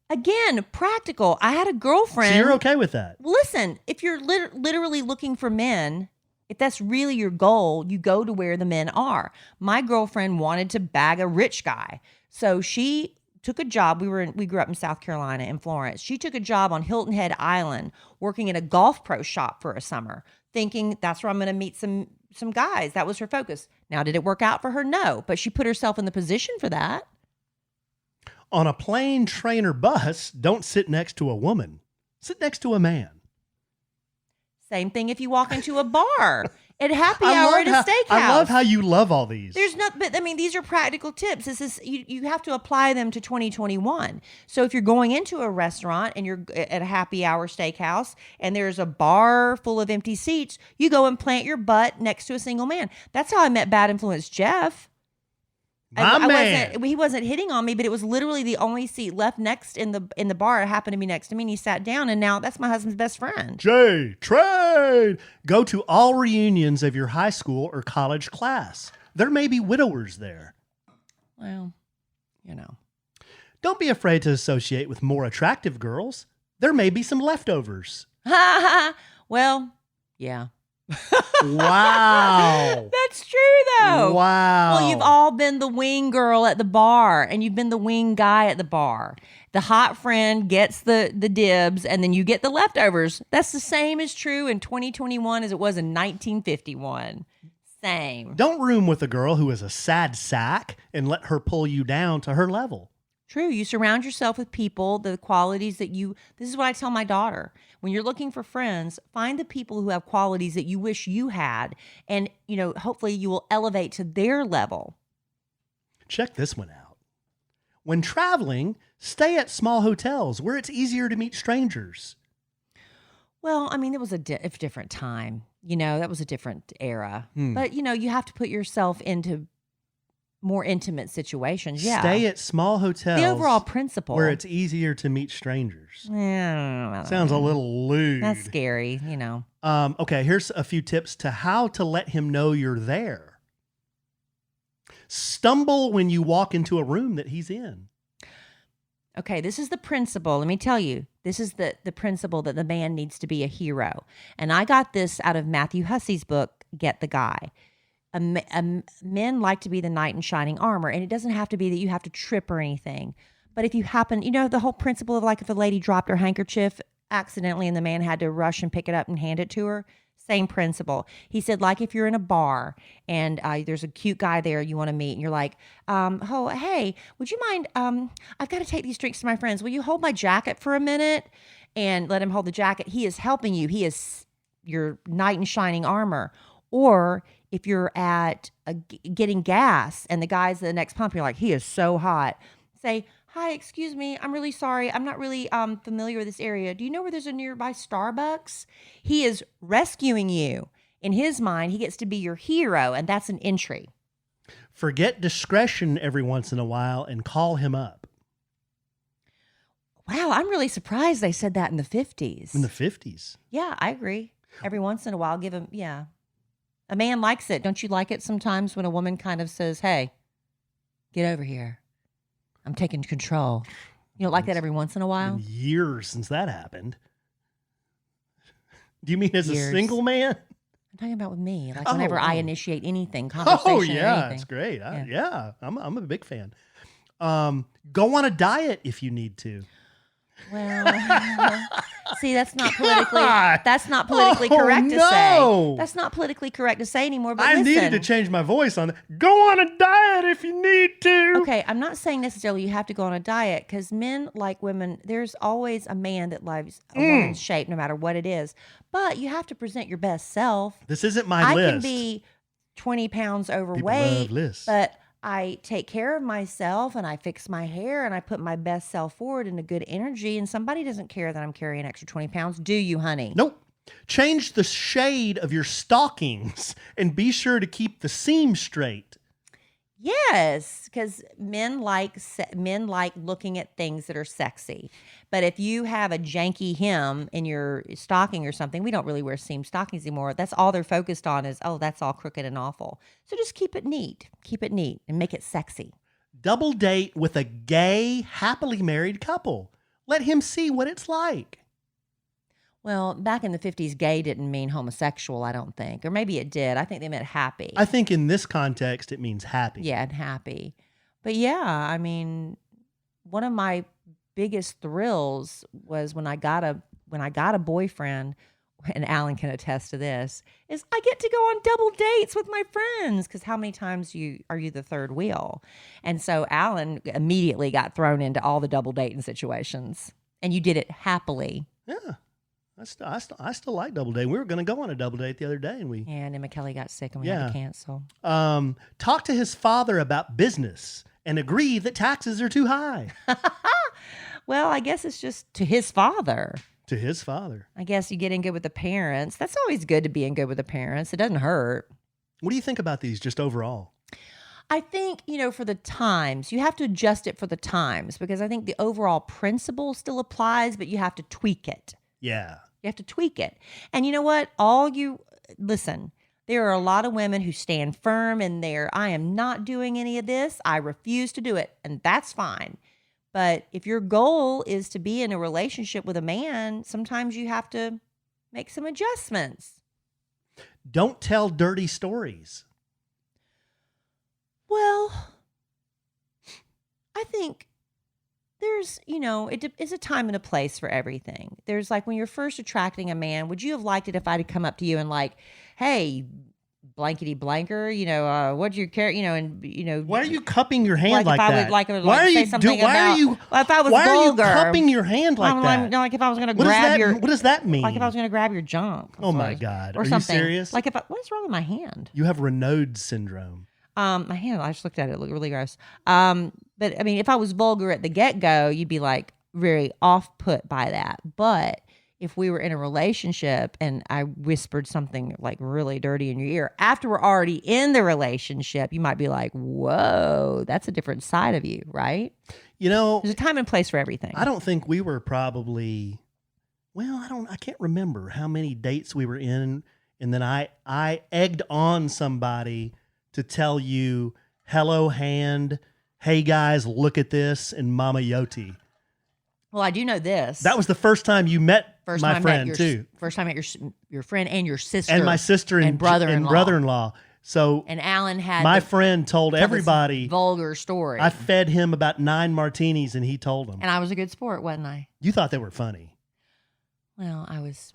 Again, practical. I had a girlfriend. So you're okay with that? Listen, if you're literally looking for men, if that's really your goal, you go to where the men are. My girlfriend wanted to bag a rich guy. So she took a job. We grew up in South Carolina, in Florence. She took a job on Hilton Head Island, working in a golf pro shop for a summer, thinking that's where I'm going to meet some guys. That was her focus. Now, did it work out for her? No, but she put herself in the position for that. On a plane, train, or bus, don't sit next to a woman. Sit next to a man. Same thing if you walk into a bar at happy hour at a steakhouse. I love how you love all these. These are practical tips. This is you have to apply them to 2021. So if you're going into a restaurant and you're at a happy hour steakhouse and there's a bar full of empty seats, you go and plant your butt next to a single man. That's how I met Bad Influence Jeff. He wasn't hitting on me, but it was literally the only seat left next in the bar. It happened to be next to me, and he sat down, and now that's my husband's best friend. Trade. Go to all reunions of your high school or college class. There may be widowers there. Well, Don't be afraid to associate with more attractive girls. There may be some leftovers. Well, yeah. Wow. That's true, though. Wow. Well, you've all been the wing girl at the bar, and you've been the wing guy at the bar. The hot friend gets the dibs, and then you get the leftovers. That's the same is true in 2021 as it was in 1951. Same. Don't room with a girl who is a sad sack and let her pull you down to her level. True. You surround yourself with people, the qualities that this is what I tell my daughter. When you're looking for friends, find the people who have qualities that you wish you had. And, hopefully you will elevate to their level. Check this one out. When traveling, stay at small hotels where it's easier to meet strangers. Well, I mean, it was a different time. That was a different era. But, you have to put yourself into more intimate situations. Yeah. Stay at small hotels. The overall principle. Where it's easier to meet strangers. Yeah, I don't Sounds know. a little lewd. That's scary, Okay, here's a few tips to how to let him know you're there. Stumble when you walk into a room that he's in. Okay, this is the principle. Let me tell you, this is the principle that the man needs to be a hero. And I got this out of Matthew Hussey's book, Get the Guy. Men like to be the knight in shining armor, and it doesn't have to be that you have to trip or anything. But if you happen, the whole principle of like if a lady dropped her handkerchief accidentally and the man had to rush and pick it up and hand it to her, same principle. He said, like if you're in a bar and there's a cute guy there you want to meet and you're like, oh, hey, would you mind, I've got to take these drinks to my friends. Will you hold my jacket for a minute? And let him hold the jacket. He is helping you. He is your knight in shining armor. Or if you're at getting gas and the guy's at the next pump, you're like, he is so hot. Say, hi, excuse me, I'm really sorry. I'm not really familiar with this area. Do you know where there's a nearby Starbucks? He is rescuing you. In his mind, he gets to be your hero, and that's an entry. Forget discretion every once in a while and call him up. Wow, I'm really surprised they said that in the 50s. In the 50s? Yeah, I agree. Every once in a while, give him, yeah. A man likes it. Don't you like it sometimes when a woman kind of says, hey, get over here. I'm taking control. You don't like that every once in a while? Been years since that happened. Do you mean as Years. a single man? I'm talking about with me. Like whenever I initiate anything, conversation Oh, or yeah, anything. it's great. Yeah. I'm a big fan. Go on a diet if you need to. Well, see, that's not politically correct to no. say. That's not politically correct to say anymore. But I listen, needed to change my voice on that. Go on a diet if you need to. Okay, I'm not saying necessarily you have to go on a diet because men like women. There's always a man that loves a woman's shape, no matter what it is. But you have to present your best self. This isn't my list. I can be 20 pounds People overweight, love lists. but I take care of myself and I fix my hair and I put my best self forward in a good energy. And somebody doesn't care that I'm carrying an extra 20 pounds. Do you, honey? Nope. Change the shade of your stockings and be sure to keep the seam straight. Yes, because men like looking at things that are sexy. But if you have a janky hem in your stocking or something, we don't really wear seam stockings anymore. That's all they're focused on is, oh, that's all crooked and awful. So just keep it neat. Keep it neat and make it sexy. Double date with a gay, happily married couple. Let him see what it's like. Well, back in the 50s, gay didn't mean homosexual, I don't think. Or maybe it did. I think they meant happy. I think in this context, it means happy. Yeah, and happy. But yeah, I mean, one of my biggest thrills was when I got a boyfriend, and Alan can attest to this, is I get to go on double dates with my friends because how many times are you the third wheel? And so Alan immediately got thrown into all the double dating situations, and you did it happily. Yeah. I still like double date. We were going to go on a double date the other day, and And then McCall got sick, and we had to cancel. Talk to his father about business and agree that taxes are too high. Well, I guess it's just to his father. To his father. I guess you get in good with the parents. That's always good to be in good with the parents. It doesn't hurt. What do you think about these just overall? I think, for the times, you have to adjust it for the times because I think the overall principle still applies, but you have to tweak it. Yeah. You have to tweak it. And you know what? Listen, there are a lot of women who stand firm in their, I am not doing any of this. I refuse to do it. And that's fine. But if your goal is to be in a relationship with a man, sometimes you have to make some adjustments. Don't tell dirty stories. Well, I think there's, it's a time and a place for everything. There's like when you're first attracting a man, would you have liked it if I'd come up to you and like, hey, blankety blanker, what'd you care, Why are you cupping your hand like that? Why are you something about, if I was why vulgar, are you cupping your hand like that? Like if I was going to grab what does that mean? Like if I was going to grab your junk. Oh my God. Or are something. you serious? Like what is wrong with my hand? You have Raynaud's syndrome. My hand, I just looked at it. It looked really gross. But I mean, if I was vulgar at the get-go, you'd be like very off-put by that. But if we were in a relationship and I whispered something like really dirty in your ear, after we're already in the relationship, you might be like, whoa, that's a different side of you, right? You know, there's a time and place for everything. I don't think we were probably, I can't remember how many dates we were in. And then I egged on somebody to tell you, hello hand, hey guys, look at this, and Mama Yoti. Well, I do know this. That was the first time you met my friend too. First time I met your friend and your sister. And my sister and brother-in-law. So and Alan had my friend told everybody vulgar story. I fed him about 9 martinis and he told them. And I was a good sport, wasn't I? You thought they were funny. Well, I was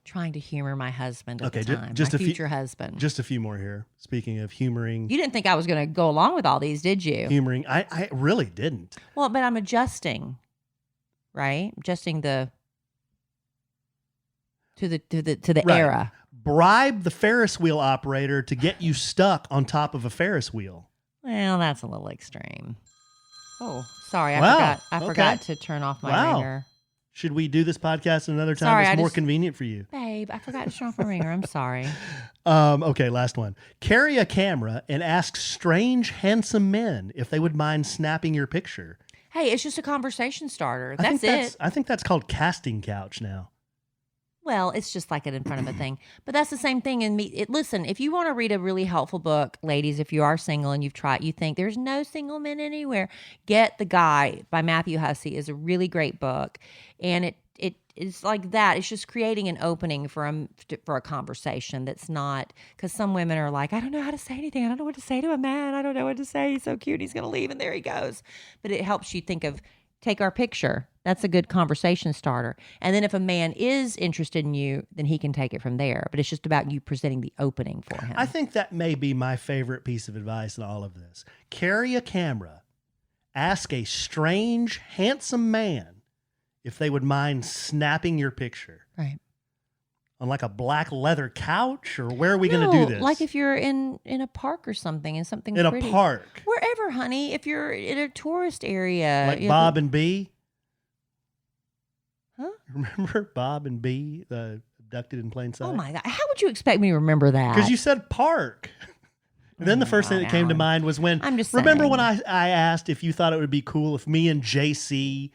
trying to humor my husband at the time. Just my future husband. Just a few more here. Speaking of humoring. You didn't think I was going to go along with all these, did you? Humoring. I really didn't. Well, but I'm adjusting. Right? Adjusting to the right. era. Bribe the Ferris wheel operator to get you stuck on top of a Ferris wheel. Well, that's a little extreme. Oh, sorry. I forgot to turn off my ringer. Should we do this podcast another time? Sorry, it's more convenient for you. Babe, I forgot to turn off my ringer. I'm sorry. Okay, last one. Carry a camera and ask strange, handsome men if they would mind snapping your picture. Hey, it's just a conversation starter. That's it. I think that's called casting couch now. Well, it's just like it in front of a thing. But that's the same thing in me. Listen, if you want to read a really helpful book, ladies, if you are single and you think there's no single men anywhere, get The Guy by Matthew Hussey is a really great book. And it is like that. It's just creating an opening for a conversation that's not, because some women are like, I don't know how to say anything. I don't know what to say to a man. I don't know what to say. He's so cute. He's going to leave and there he goes. But it helps you think of, take our picture. That's a good conversation starter. And then if a man is interested in you, then he can take it from there. But it's just about you presenting the opening for him. I think that may be my favorite piece of advice in all of this. Carry a camera. Ask a strange, handsome man if they would mind snapping your picture. Right. On like a black leather couch, or where are we going to do this? Like if you're in a park or something and something in pretty. A park. Wherever, honey. If you're in a tourist area. Like Bob and Bee. Huh? Remember Bob and Bee, the abducted in plain sight? Oh my God. How would you expect me to remember that? Because you said park. And then the first thing that came to mind was when, I'm just remember saying. when I asked if you thought it would be cool if me and JC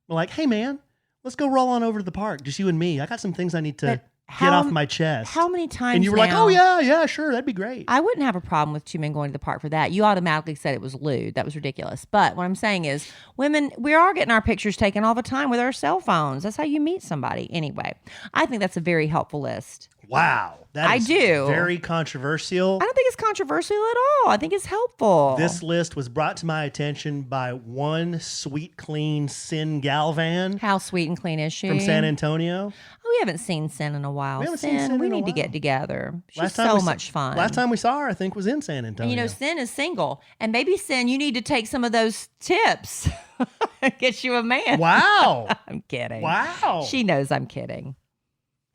were like, hey man, let's go roll on over to the park, just you and me. I got some things I need to get off my chest. How many times And you were like, oh yeah, sure, that'd be great. I wouldn't have a problem with two men going to the park for that. You automatically said it was lewd. That was ridiculous. But what I'm saying is, women, we are getting our pictures taken all the time with our cell phones. That's how you meet somebody. Anyway, I think that's a very helpful list. Wow. That is very controversial. I don't think it's controversial at all. I think it's helpful. This list was brought to my attention by one sweet, clean Sin Galvan. How sweet and clean is she? From San Antonio. Oh, we haven't seen Sin in a while. We haven't seen Sin we in a need to while. get together. She's so much fun. Last time we saw her, I think, was in San Antonio. And you know, Sin is single. And maybe, Sin, you need to take some of those tips. Get you a man. Wow. I'm kidding. Wow. She knows I'm kidding.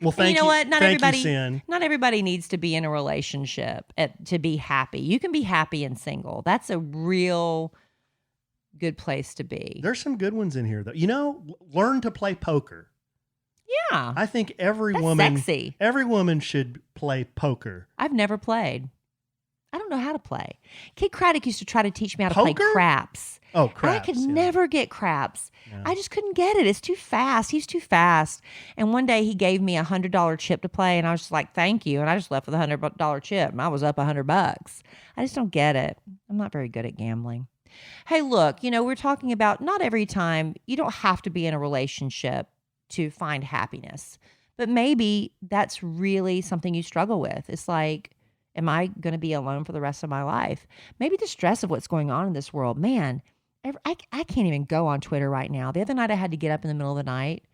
Well, thank you. You know what? Not everybody. Sin. Not everybody needs to be in a relationship to be happy. You can be happy and single. That's a real good place to be. There's some good ones in here, though. You know, learn to play poker. Yeah, I think every that's woman, sexy. Every woman should play poker. I've never played. I don't know how to play. Kate Craddock used to try to teach me how to Poker? play craps. Oh, craps. I could never get craps. Yeah. I just couldn't get it. It's too fast. He's too fast. And one day he gave me $100 chip to play, and I was just like, "Thank you." And I just left with $100 chip, and I was up $100. I just don't get it. I'm not very good at gambling. Hey, look, you know, we're talking about not every time. You don't have to be in a relationship to find happiness, but maybe that's really something you struggle with. It's like, am I going to be alone for the rest of my life? Maybe the stress of what's going on in this world, man. I can't even go on Twitter right now. The other night I had to get up in the middle of the night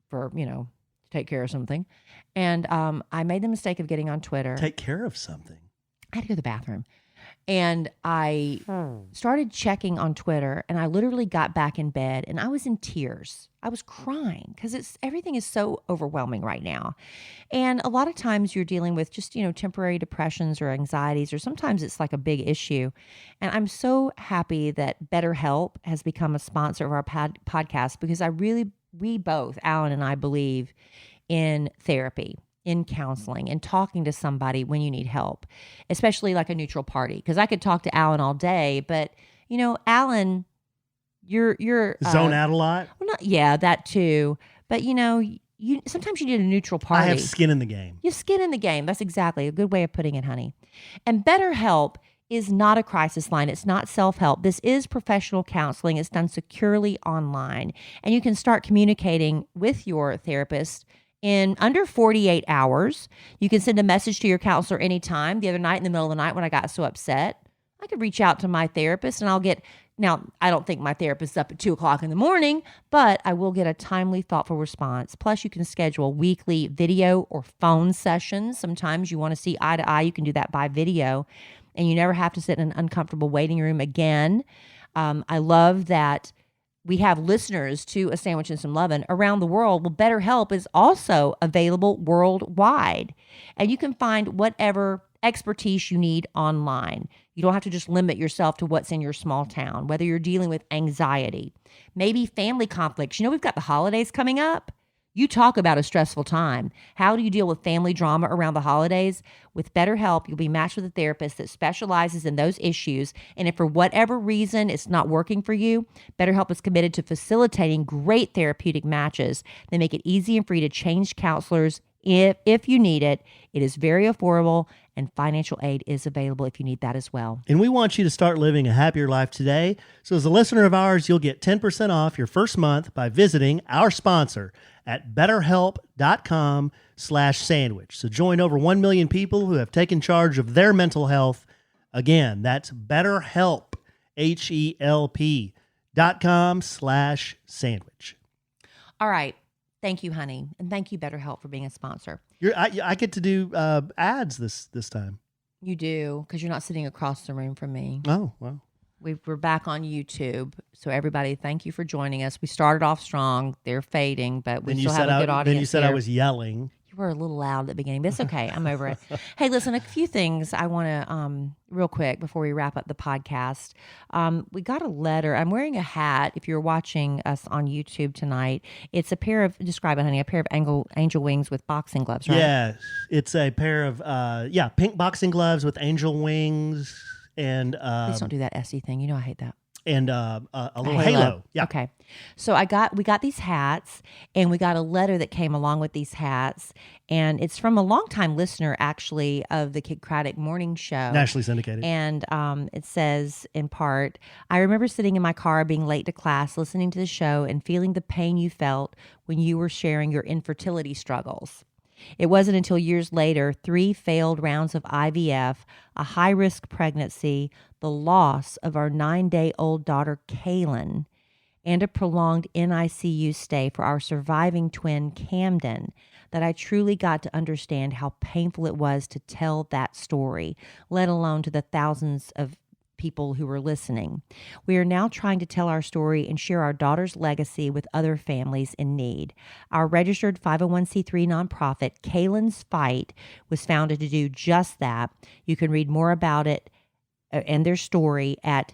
for, to take care of something. And I made the mistake of getting on Twitter. Take care of something? I had to go to the bathroom. And I started checking on Twitter, and I literally got back in bed and I was in tears. I was crying because everything is so overwhelming right now. And a lot of times you're dealing with just, temporary depressions or anxieties, or sometimes it's like a big issue. And I'm so happy that BetterHelp has become a sponsor of our podcast, because we both, Alan and I, believe in therapy, in counseling, and talking to somebody when you need help, especially like a neutral party. Because I could talk to Alan all day, but Alan, you're Zone out a lot. Well, that too. But you sometimes you need a neutral party. I have skin in the game. You have skin in the game. That's exactly a good way of putting it, honey. And BetterHelp is not a crisis line. It's not self-help. This is professional counseling. It's done securely online, and you can start communicating with your therapist in under 48 hours. You can send a message to your counselor anytime. The other night, in the middle of the night, when I got so upset, I could reach out to my therapist, and now, I don't think my therapist is up at 2:00 in the morning, but I will get a timely, thoughtful response. Plus, you can schedule weekly video or phone sessions. Sometimes you want to see eye to eye. You can do that by video, and you never have to sit in an uncomfortable waiting room again. I love that we have listeners to A Sandwich and Some Lovin' around the world. Well, BetterHelp is also available worldwide, and you can find whatever expertise you need online. You don't have to just limit yourself to what's in your small town, whether you're dealing with anxiety, maybe family conflicts. We've got the holidays coming up. You talk about a stressful time. How do you deal with family drama around the holidays? With BetterHelp, you'll be matched with a therapist that specializes in those issues. And if for whatever reason it's not working for you, BetterHelp is committed to facilitating great therapeutic matches. They make it easy and free to change counselors if you need it. It is very affordable, and financial aid is available if you need that as well. And we want you to start living a happier life today. So as a listener of ours, you'll get 10% off your first month by visiting our sponsor at betterhelp.com/sandwich. So join over 1 million people who have taken charge of their mental health. Again, that's BetterHelp, HELP.com/sandwich. All right. Thank you, honey. And thank you, BetterHelp, for being a sponsor. I get to do ads this time. You do, because you're not sitting across the room from me. Oh, wow. We're back on YouTube. So everybody, thank you for joining us. We started off strong. They're fading, but we still have a good audience. Then you said here. I was yelling. You were a little loud at the beginning, but it's okay. I'm over it. Hey, listen, a few things I want to, real quick, before we wrap up the podcast. We got a letter. I'm wearing a hat. If you're watching us on YouTube tonight, it's a pair of, describe it, honey, a pair of angel wings with boxing gloves, right? Yeah, it's a pair of, pink boxing gloves with angel wings and... Please don't do that Essie thing. I hate that. And a little halo. Yeah. Okay. So we got these hats, and we got a letter that came along with these hats, and it's from a longtime listener, actually, of the Kid Craddock Morning Show. Nationally syndicated. And it says, in part, I remember sitting in my car being late to class, listening to the show, and feeling the pain you felt when you were sharing your infertility struggles. It wasn't until years later, 3 failed rounds of IVF, a high-risk pregnancy, the loss of our 9-day-old daughter, Kaylin, and a prolonged NICU stay for our surviving twin, Camden, that I truly got to understand how painful it was to tell that story, let alone to the thousands of people who were listening. We are now trying to tell our story and share our daughter's legacy with other families in need. Our registered 501c3 nonprofit, Kaylin's Fight, was founded to do just that. You can read more about it and their story at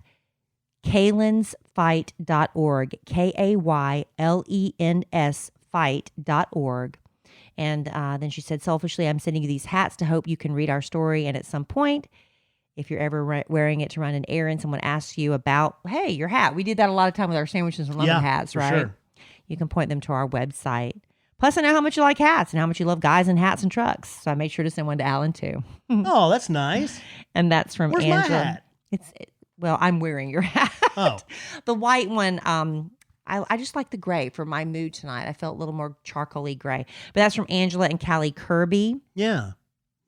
kaylinsfight.org, KAYLENS fight.org. And then she said, selfishly, I'm sending you these hats to hope you can read our story, and at some point, if you're ever wearing it to run an errand, someone asks you about, hey, your hat. We did that a lot of time with our sandwiches and lemon hats, right? Sure. You can point them to our website. Plus, I know how much you like hats and how much you love guys in hats and trucks. So I made sure to send one to Alan, too. Oh, that's nice. And that's from Where's Angela. My hat? Well, I'm wearing your hat. Oh. The white one, I just like the gray for my mood tonight. I felt a little more charcoaly gray. But that's from Angela and Callie Kirby. Yeah.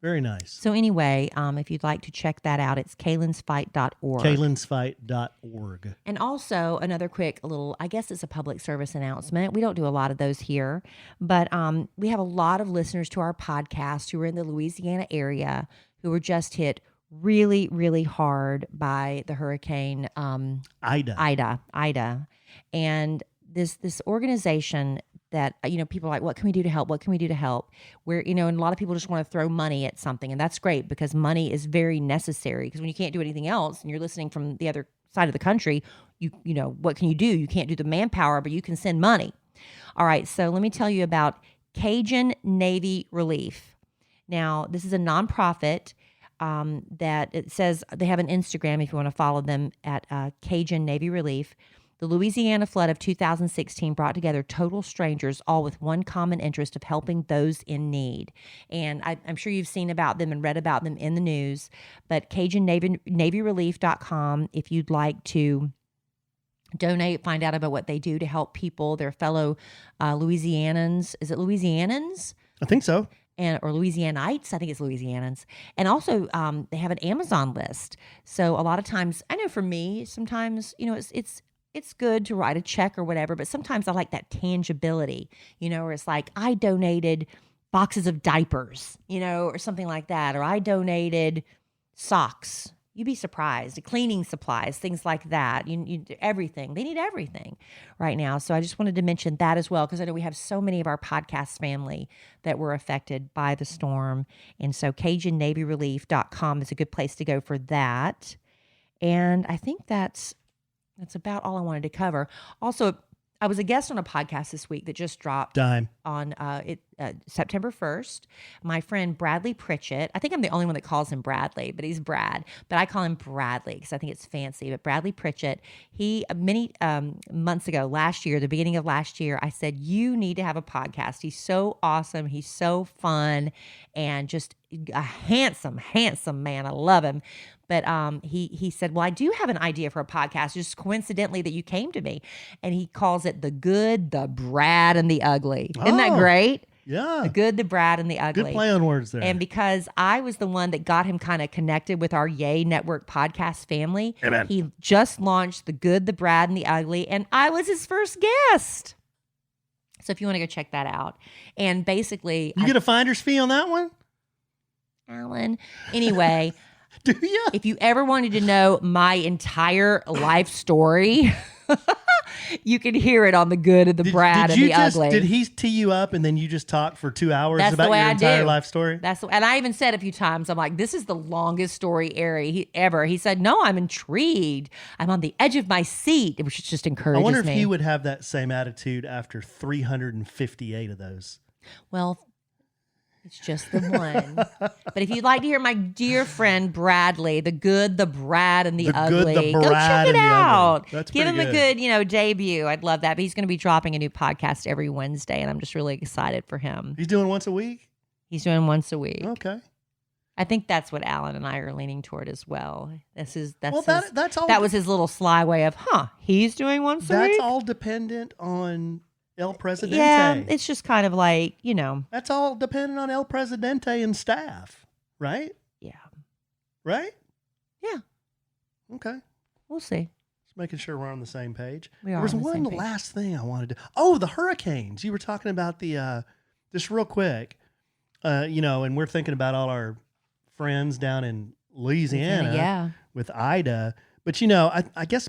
Very nice. So anyway, if you'd like to check that out, it's kaylinsfight.org. Kaylinsfight.org. And also another quick little, I guess it's a public service announcement. We don't do a lot of those here, but we have a lot of listeners to our podcast who are in the Louisiana area who were just hit really, really hard by the hurricane Ida. And this organization that, people are like, what can we do to help? What can we do to help? Where, and a lot of people just want to throw money at something. And that's great because money is very necessary, because when you can't do anything else and you're listening from the other side of the country, what can you do? You can't do the manpower, but you can send money. All right. So let me tell you about Cajun Navy Relief. Now, this is a nonprofit that it says they have an Instagram if you want to follow them at Cajun Navy Relief. The Louisiana flood of 2016 brought together total strangers, all with one common interest of helping those in need. And I'm sure you've seen about them and read about them in the news, but CajunNavyRelief.com if you'd like to donate, find out about what they do to help people, their fellow Louisianans. Is it Louisianans? I think so. Or Louisianites, I think it's Louisianans. And also they have an Amazon list. So a lot of times, I know for me, sometimes, it's good to write a check or whatever, but sometimes I like that tangibility, where it's like, I donated boxes of diapers, or something like that, or I donated socks. You'd be surprised. Cleaning supplies, things like that. You everything. They need everything right now. So I just wanted to mention that as well, because I know we have so many of our podcast family that were affected by the storm. And so CajunNavyRelief.com is a good place to go for that. And I think that's about all I wanted to cover. Also, I was a guest on a podcast this week that just dropped on September 1st. My friend Bradley Pritchett, I think I'm the only one that calls him Bradley, but he's Brad. But I call him Bradley because I think it's fancy. But Bradley Pritchett, he many months ago, the beginning of last year, I said, you need to have a podcast. He's so awesome. He's so fun and just a handsome, handsome man. I love him. But he said, well, I do have an idea for a podcast, just coincidentally that you came to me. And he calls it The Good, the Brad, and the Ugly. Isn't that great? Yeah. The Good, the Brad, and the Ugly. Good play on words there. And because I was the one that got him kind of connected with our Yay Network podcast family, Amen. He just launched The Good, the Brad, and the Ugly, and I was his first guest. So if you want to go check that out. And basically... You get a finder's fee on that one? Alan. Anyway... Do you? If you ever wanted to know my entire life story, you can hear it on The Good and the Brad and the Ugly. Did he tee you up and then you just talk for 2 hours That's about the way your I entire do. life story? And I even said a few times, I'm like, this is the longest story ever. He said, no, I'm intrigued. I'm on the edge of my seat, which just encourages me. I wonder if he would have that same attitude after 358 of those. Well, it's just the one. But if you'd like to hear my dear friend Bradley, The Good, the Brad, and the Ugly, go check it out. Give him a good, debut. I'd love that. But he's going to be dropping a new podcast every Wednesday, and I'm just really excited for him. He's doing once a week? He's doing once a week. Okay. I think that's what Alan and I are leaning toward as well. That's all. That was his little sly way of, he's doing once a week? That's all dependent on El Presidente. Yeah, it's just kind of like, That's all dependent on El Presidente and staff, right? Yeah. Right? Yeah. Okay. We'll see. Just making sure we're on the same page. We are. There was one last thing I wanted to... Oh, the hurricanes. You were talking about the... just real quick, and we're thinking about all our friends down in Louisiana with Ida. But, I guess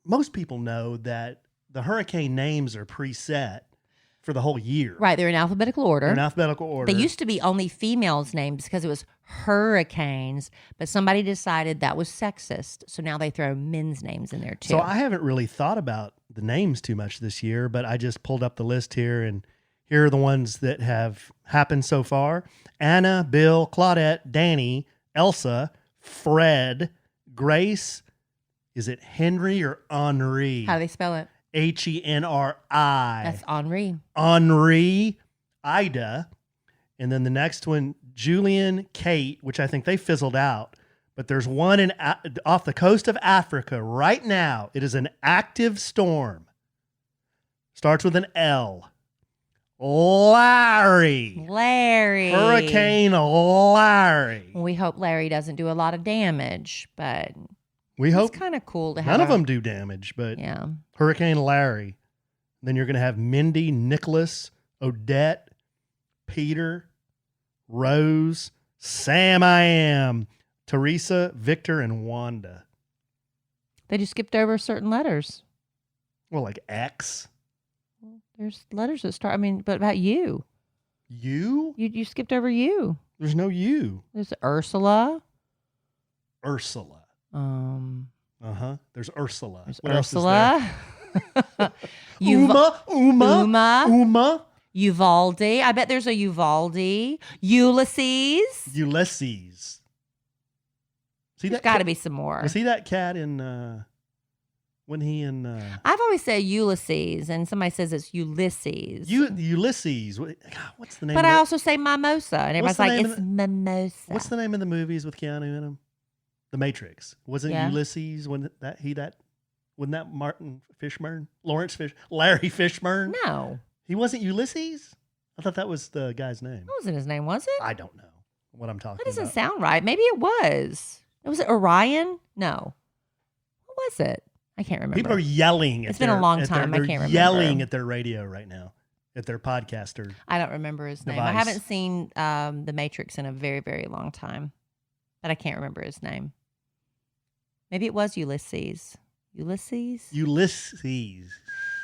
most people know that the hurricane names are preset for the whole year. Right. They're in alphabetical order. They used to be only females' names because it was hurricanes, but somebody decided that was sexist. So now they throw men's names in there too. So I haven't really thought about the names too much this year, but I just pulled up the list here, and here are the ones that have happened so far. Anna, Bill, Claudette, Danny, Elsa, Fred, Grace. Is it Henry or Henri? How do they spell it? Henri. That's Henri. Henri, Ida. And then the next one, Julian, Kate, which I think they fizzled out. But there's one off the coast of Africa right now. It is an active storm. Starts with an L. Larry. Hurricane Larry. Well, we hope Larry doesn't do a lot of damage, but... We hope it's kind of cool to have. None of them do damage, but Hurricane Larry. Then you're going to have Mindy, Nicholas, Odette, Peter, Rose, Sam I Am, Teresa, Victor, and Wanda. They just skipped over certain letters. Well, like X. There's letters that start. I mean, but about you. You? You skipped over you. There's no you. There's Ursula. Ursula. There's Ursula. There's What Ursula. else is there? Uma. Uvalde. I bet there's a Uvalde. Ulysses. Ulysses. See There's that? got to be some more. Was he that cat in? When he in? I've always said Ulysses, and somebody says it's Ulysses. Ulysses. What's the name? But of I it? also say Mimosa, and everybody's like, it's Mimosa. What's the name of the movies with Keanu in them? The Matrix. Wasn't Ulysses wasn't that Martin Fishburne? Larry Fishburne? No. He wasn't Ulysses? I thought that was the guy's name. That wasn't his name, was it? I don't know what I'm talking That doesn't about. sound right. Maybe it was. Was it Orion? No. What was it? I can't remember. People are yelling. It's been a long time. I can't remember. Yelling at their radio right now, at their podcaster. I don't remember his name. Device. I haven't seen The Matrix in a very, very long time, but I can't remember his name. Maybe it was Ulysses. Ulysses.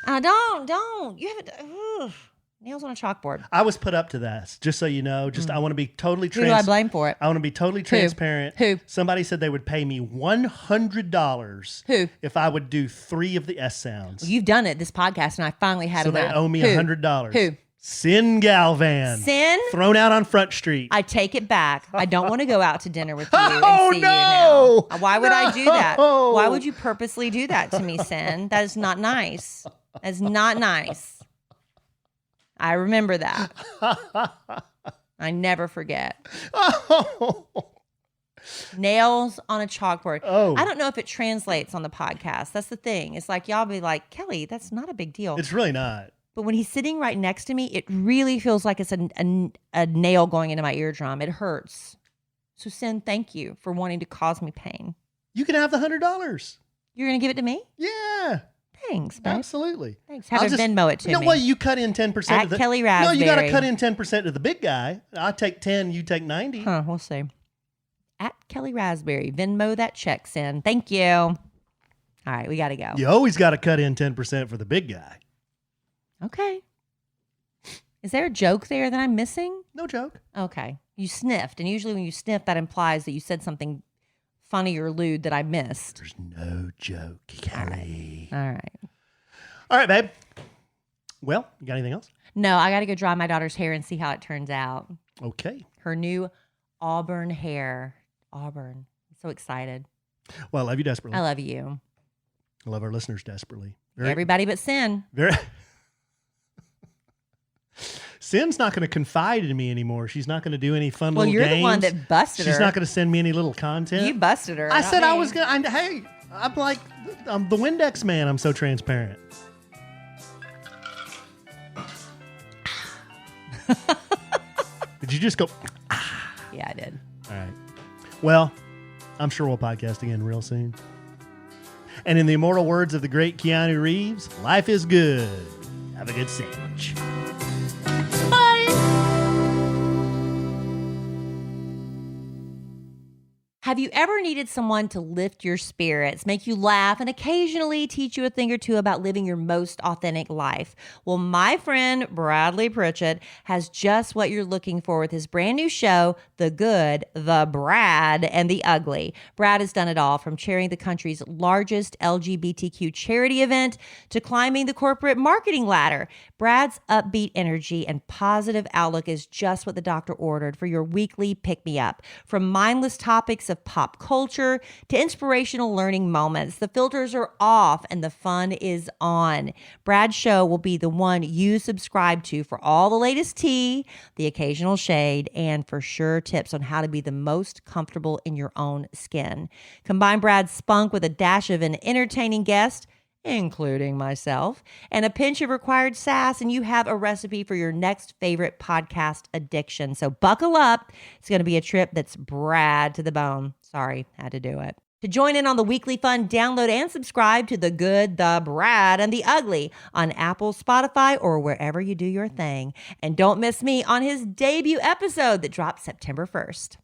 Don't. You haven't. Ugh. Nails on a chalkboard. I was put up to that, just so you know. I want to be totally Who do I blame for it? I want to be totally transparent. Who? Somebody said they would pay me $100. Who? If I would do 3 of the S sounds. Well, you've done it this podcast, and I finally had so enough. they owe me $100. Who? Sin Galvan. Sin? Thrown out on Front Street. I take it back. I don't want to go out to dinner with you and see no! you now. Why would I do that? Why would you purposely do that to me, Sin? That is not nice. That is not nice. I remember that. I never forget. Nails on a chalkboard. Oh. I don't know if it translates on the podcast. That's the thing. It's like y'all be like, Kelly, that's not a big deal. It's really not. But when he's sitting right next to me, it really feels like it's a nail going into my eardrum. It hurts. So, Sin, thank you for wanting to cause me pain. You can have the $100. You're going to give it to me? Yeah. Thanks, babe. Absolutely. Thanks. Have a Venmo it to me. Well, you cut in 10%. At Kellie Raspberry. No, you got to cut in 10% to the big guy. I take 10, you take 90. Huh, we'll see. At Kellie Raspberry. Venmo that check, Sin. Thank you. All right, we got to go. You always got to cut in 10% for the big guy. Okay. Is there a joke there that I'm missing? No joke. Okay. You sniffed, and usually when you sniff, that implies that you said something funny or lewd that I missed. There's no joke, Kelly. All right. All right, babe. Well, you got anything else? No, I got to go dry my daughter's hair and see how it turns out. Okay. Her new auburn hair. Auburn. I'm so excited. Well, I love you desperately. I love you. I love our listeners desperately. Everybody but Sin. Sin's not going to confide in me anymore. She's not going to do any fun little games. Well, you're the one that busted her. She's not going to send me any little content. You busted her. I said I was going to. Hey, I'm like, I'm the Windex man. I'm so transparent. Did you just go? Yeah, I did. All right. Well, I'm sure we'll podcast again real soon. And in the immortal words of the great Keanu Reeves, life is good. Have a good sandwich. Have you ever needed someone to lift your spirits, make you laugh, and occasionally teach you a thing or two about living your most authentic life? Well, my friend Bradley Pritchett has just what you're looking for with his brand new show, The Good, The Brad, and The Ugly. Brad has done it all, from chairing the country's largest LGBTQ charity event to climbing the corporate marketing ladder. Brad's upbeat energy and positive outlook is just what the doctor ordered for your weekly pick-me-up. From mindless topics of pop culture to inspirational learning moments, the filters are off and the fun is on. Brad's show will be the one you subscribe to for all the latest tea, the occasional shade, and for sure tips on how to be the most comfortable in your own skin. Combine Brad's spunk with a dash of an entertaining guest, including myself, and a pinch of required sass, and you have a recipe for your next favorite podcast addiction. So buckle up. It's going to be a trip that's Brad to the bone. Sorry, had to do it. To join in on the weekly fun, download and subscribe to The Good, The Brad, and The Ugly on Apple, Spotify, or wherever you do your thing. And don't miss me on his debut episode that drops September 1st.